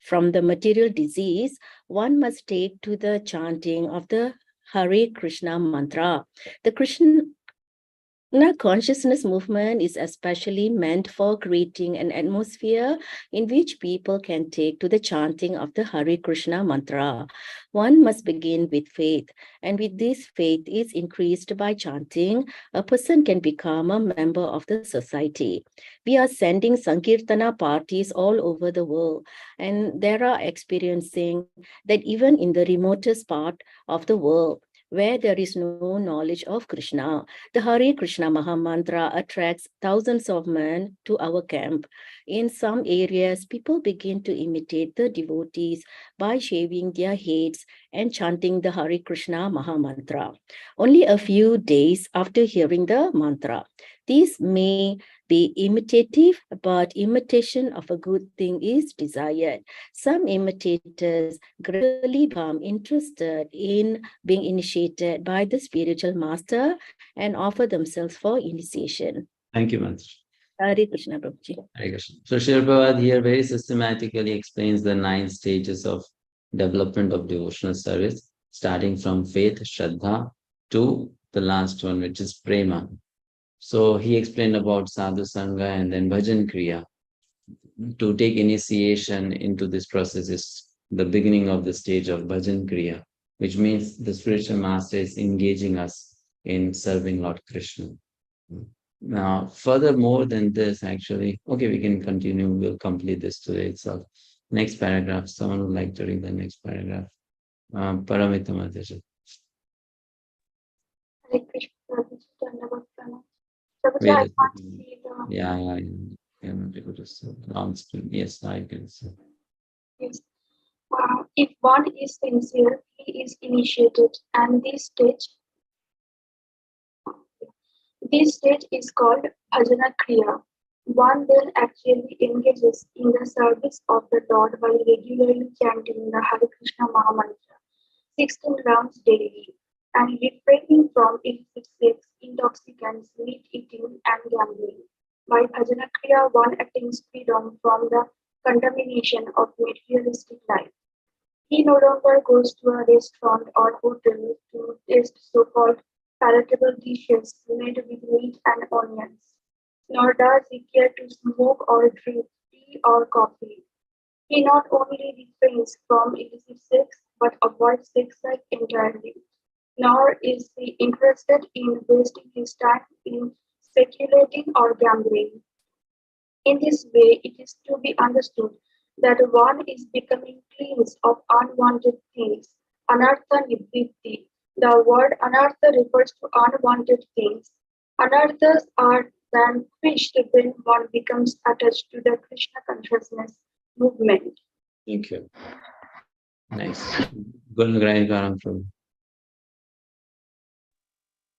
from the material disease, one must take to the chanting of the Hare Krishna mantra. The Krishna consciousness movement is especially meant for creating an atmosphere in which people can take to the chanting of the Hare Krishna mantra. One must begin with faith, and with this faith is increased by chanting, a person can become a member of the society. We are sending Sankirtana parties all over the world, and there are experiencing that even in the remotest part of the world, where there is no knowledge of Krishna, the Hare Krishna Mahamantra attracts thousands of men to our camp. In some areas, people begin to imitate the devotees by shaving their heads and chanting the Hare Krishna Mahamantra only a few days after hearing the mantra. These may be imitative, but imitation of a good thing is desired. Some imitators gradually become interested in being initiated by the spiritual master and offer themselves for initiation. Thank you, Mantra. Hare Krishna, Prabhuji. Hare Krishna. So Srila Prabhupada here very systematically explains the 9 stages of development of devotional service, starting from faith, Shraddha, to the last one, which is Prema. So he explained about Sadhu Sangha and then Bhajan Kriya. To take initiation into this process is the beginning of the stage of Bhajan Kriya, which means the spiritual master is engaging us in serving Lord Krishna. Now, furthermore than this, actually, okay, we can continue. We'll complete this today itself. Next paragraph. Someone would like to read the next paragraph. Paramita Mataji. Yeah. Yes, I can see. Yes. If one is sincere, he is initiated, and this stage is called Bhajana Kriya. One then actually engages in the service of the Lord by regularly chanting the Hare Krishna Mahamantra 16 rounds daily and refraining from illicit intoxicants, meat eating, and gambling. By Bhajana Kriya, one attains freedom from the contamination of materialistic life. He no longer goes to a restaurant or hotel to taste so-called palatable dishes made with meat and onions, nor does he care to smoke or drink tea or coffee. He not only refrains from illicit sex but avoids sex life entirely, nor is he interested in wasting his time in speculating or gambling. In this way, it is to be understood that one is becoming cleansed of unwanted things. Anartha nivritti. The word anartha refers to unwanted things. Anarthas are vanquished when one becomes attached to the Krishna consciousness movement. Thank you. Nice. Gungraj from.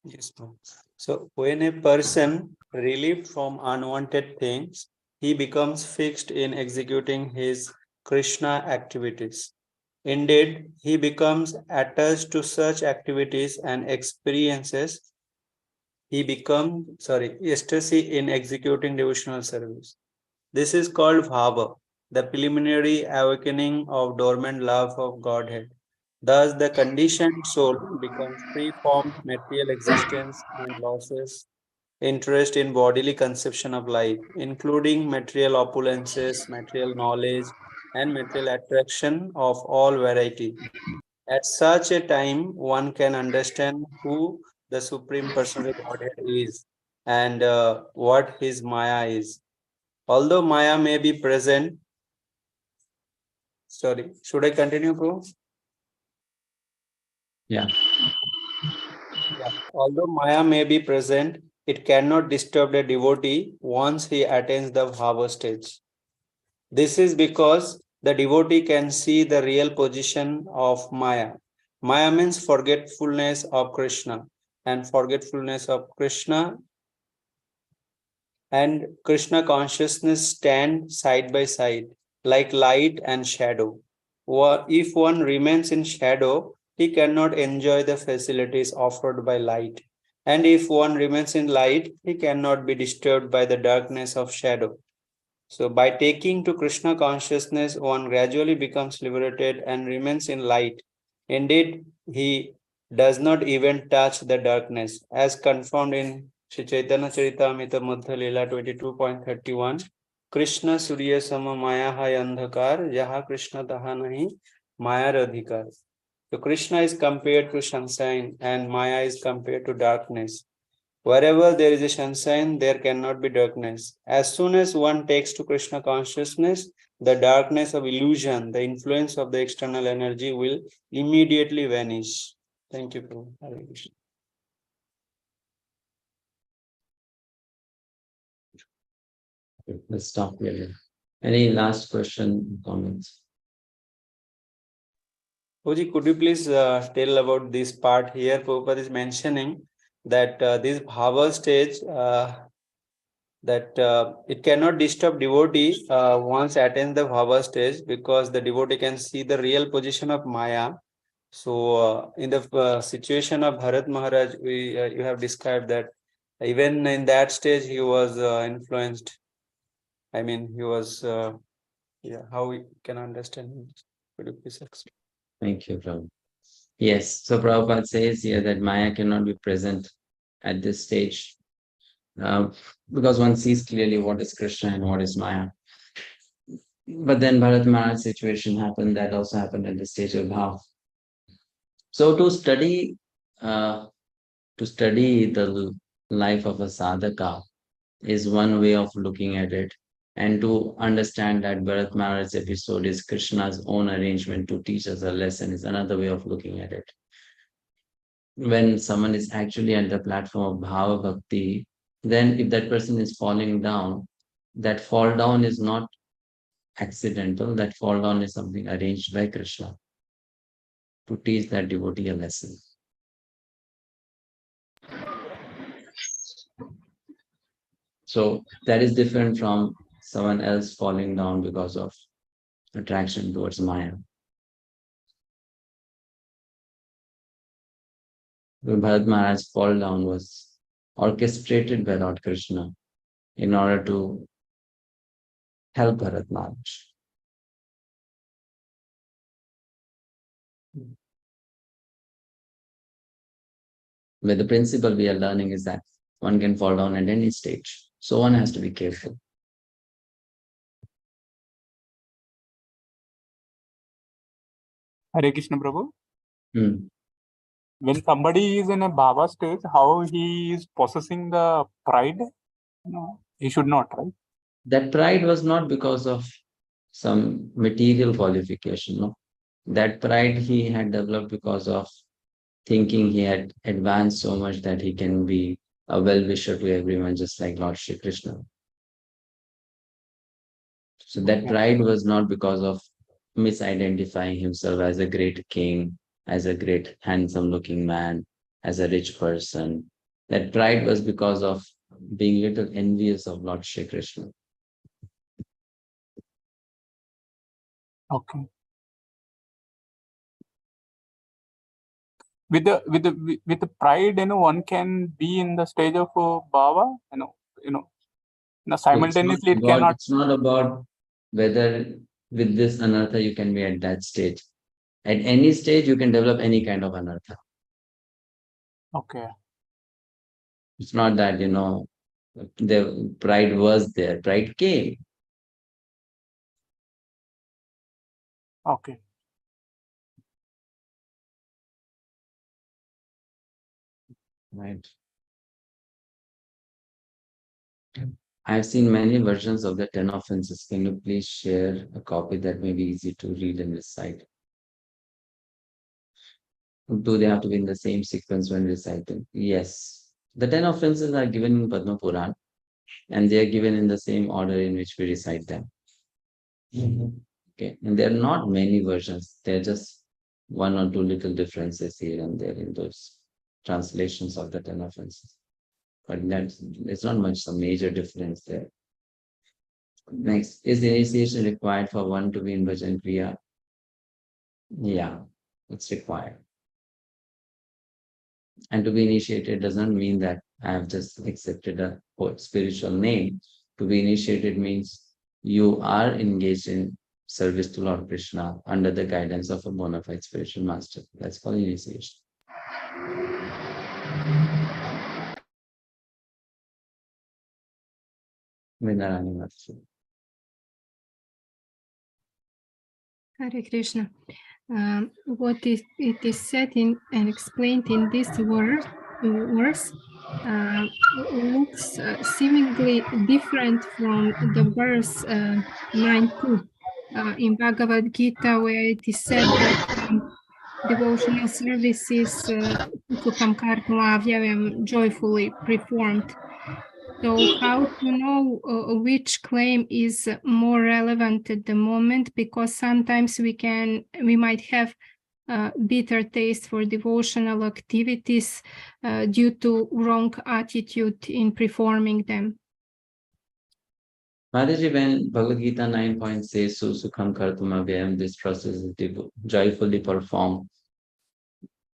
Yes, ma'am. So when a person relieved from unwanted things, he becomes fixed in executing his Krishna activities. Indeed, he becomes attached to such activities and experiences. He becomes, ecstasy in executing devotional service. This is called bhava, the preliminary awakening of dormant love of Godhead. Thus, the conditioned soul becomes free from material existence and losses interest in bodily conception of life, including material opulences, material knowledge, and material attraction of all variety. At such a time, one can understand who the Supreme Personality of Godhead is and what his Maya is. Although Maya may be present, should I continue, Prabhu? Yeah. Although Maya may be present, it cannot disturb the devotee once he attains the bhava stage. This is because the devotee can see the real position of Maya. Maya means forgetfulness of Krishna, and forgetfulness of Krishna and Krishna consciousness stand side by side, like light and shadow. If one remains in shadow, he cannot enjoy the facilities offered by light. And if one remains in light, he cannot be disturbed by the darkness of shadow. So by taking to Krishna consciousness, one gradually becomes liberated and remains in light. Indeed, he does not even touch the darkness, as confirmed in Sri Chaitanya Charitamrita Madhya Leela 22.31. Krishna Surya Sama Maya Hai Andhakar, Yaha Krishna Taha Nahi, Maya Adhikari. So Krishna is compared to sunshine and Maya is compared to darkness. Wherever there is a sunshine, there cannot be darkness. As soon as one takes to Krishna consciousness, the darkness of illusion, the influence of the external energy will immediately vanish. Thank you, Prabhu. Hare Krishna. Let's stop here. Any last question, comments? Prabhuji, could you please tell about this part here? Prabhupada is mentioning that this bhava stage, it cannot disturb devotee once attains the bhava stage, because the devotee can see the real position of Maya. So in the situation of Bharat Maharaj, you have described that even in that stage he was influenced. I mean, he was, how we can understand him? Could you please explain? Thank you, Prabhu. Yes, so Prabhupada says here that Maya cannot be present at this stage because one sees clearly what is Krishna and what is Maya. But then Bharat Maharaj's situation happened, that also happened at the stage of Bhav. So to study the life of a sadhaka is one way of looking at it. And to understand that Bharat Maharaj's episode is Krishna's own arrangement to teach us a lesson is another way of looking at it. When someone is actually at the platform of Bhava Bhakti, then if that person is falling down, that fall down is not accidental, that fall down is something arranged by Krishna to teach that devotee a lesson. So that is different from someone else falling down because of attraction towards Maya. The Bharat Maharaj's fall down was orchestrated by Lord Krishna in order to help Bharat Maharaj. But the principle we are learning is that one can fall down at any stage. So one has to be careful. Hare Krishna Prabhu. Hmm. When somebody is in a Bhava stage, how he is possessing the pride? No, he should not, right? That pride was not because of some material qualification, no. That pride he had developed because of thinking he had advanced so much that he can be a well-wisher to everyone, just like Lord Shri Krishna. So that pride was not because of misidentifying himself as a great king, as a great handsome-looking man, as a rich person. That pride was because of being little envious of Lord Shri Krishna. Okay. With the pride, one can be in the stage of bhava, simultaneously it cannot. It's not about whether with this anartha you can be at that stage. At any stage, you can develop any kind of anartha. Okay. It's not that, the pride was there. Pride came. Okay. Right. I've seen many versions of the 10 offenses. Can you please share a copy that may be easy to read and recite? Do they have to be in the same sequence when reciting? Yes. The 10 offenses are given in Padma Puran, and they are given in the same order in which we recite them. Okay. And there are not many versions. There are just one or two little differences here and there in those translations of the 10 offenses. But there's not much some major difference there. Next, is the initiation required for one to be in Bhajan Kriya? Yeah, it's required. And to be initiated doesn't mean that I have just accepted a spiritual name. To be initiated means you are engaged in service to Lord Krishna under the guidance of a bona fide spiritual master. That's called initiation. Vinarani Master. Hare Krishna. What is it is said in and explained in this verse looks seemingly different from the verse 9.2 in Bhagavad Gita, where it is said that devotional services Sukham Karma joyfully performed. So how to know which claim is more relevant at the moment? Because sometimes we might have bitter taste for devotional activities due to wrong attitude in performing them. Mataji, when Bhagavad Gita 9 says Sukham Kartum Avyayam, this process is joyfully performed.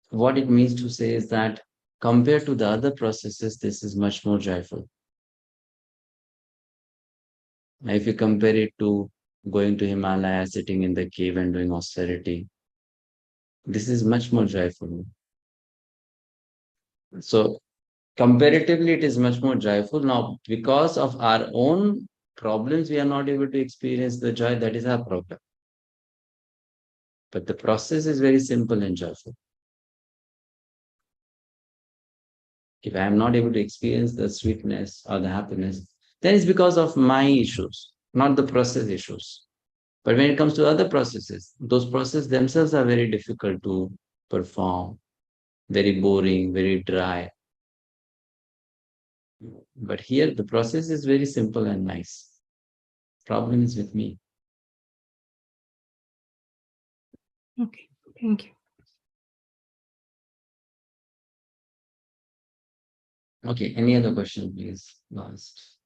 What it means to say is that compared to the other processes, this is much more joyful. If you compare it to going to Himalaya, sitting in the cave and doing austerity, this is much more joyful. So comparatively, it is much more joyful. Now, because of our own problems, we are not able to experience the joy. That is our problem. But the process is very simple and joyful. If I am not able to experience the sweetness or the happiness, then it's because of my issues, not the process issues. But when it comes to other processes, those processes themselves are very difficult to perform, very boring, very dry. But here, the process is very simple and nice. Problem is with me. Okay, thank you. Okay, any other question, please? Last.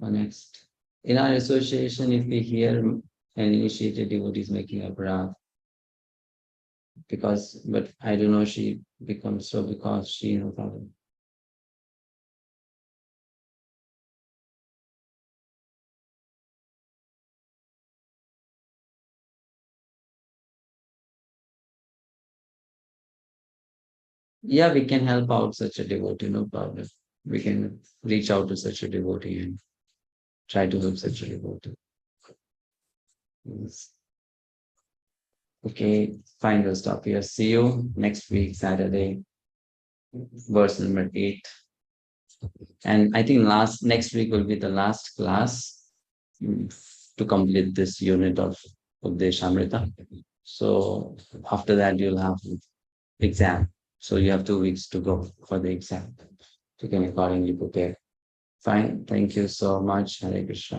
Or next. In our association, if we hear an initiated devotee is making a brath, but I don't know, she becomes so because she, no problem. Yeah, we can help out such a devotee, no problem. We can reach out to such a devotee and try to help such a devotee. Yes. Okay, fine, we'll stop here. See you next week, Saturday, verse number 8. And I think next week will be the last class to complete this unit of Uddeshamrita. So after that, you'll have exam. So you have 2 weeks to go for the exam. You can accordingly prepare. Fine. Thank you so much. Hare Krishna.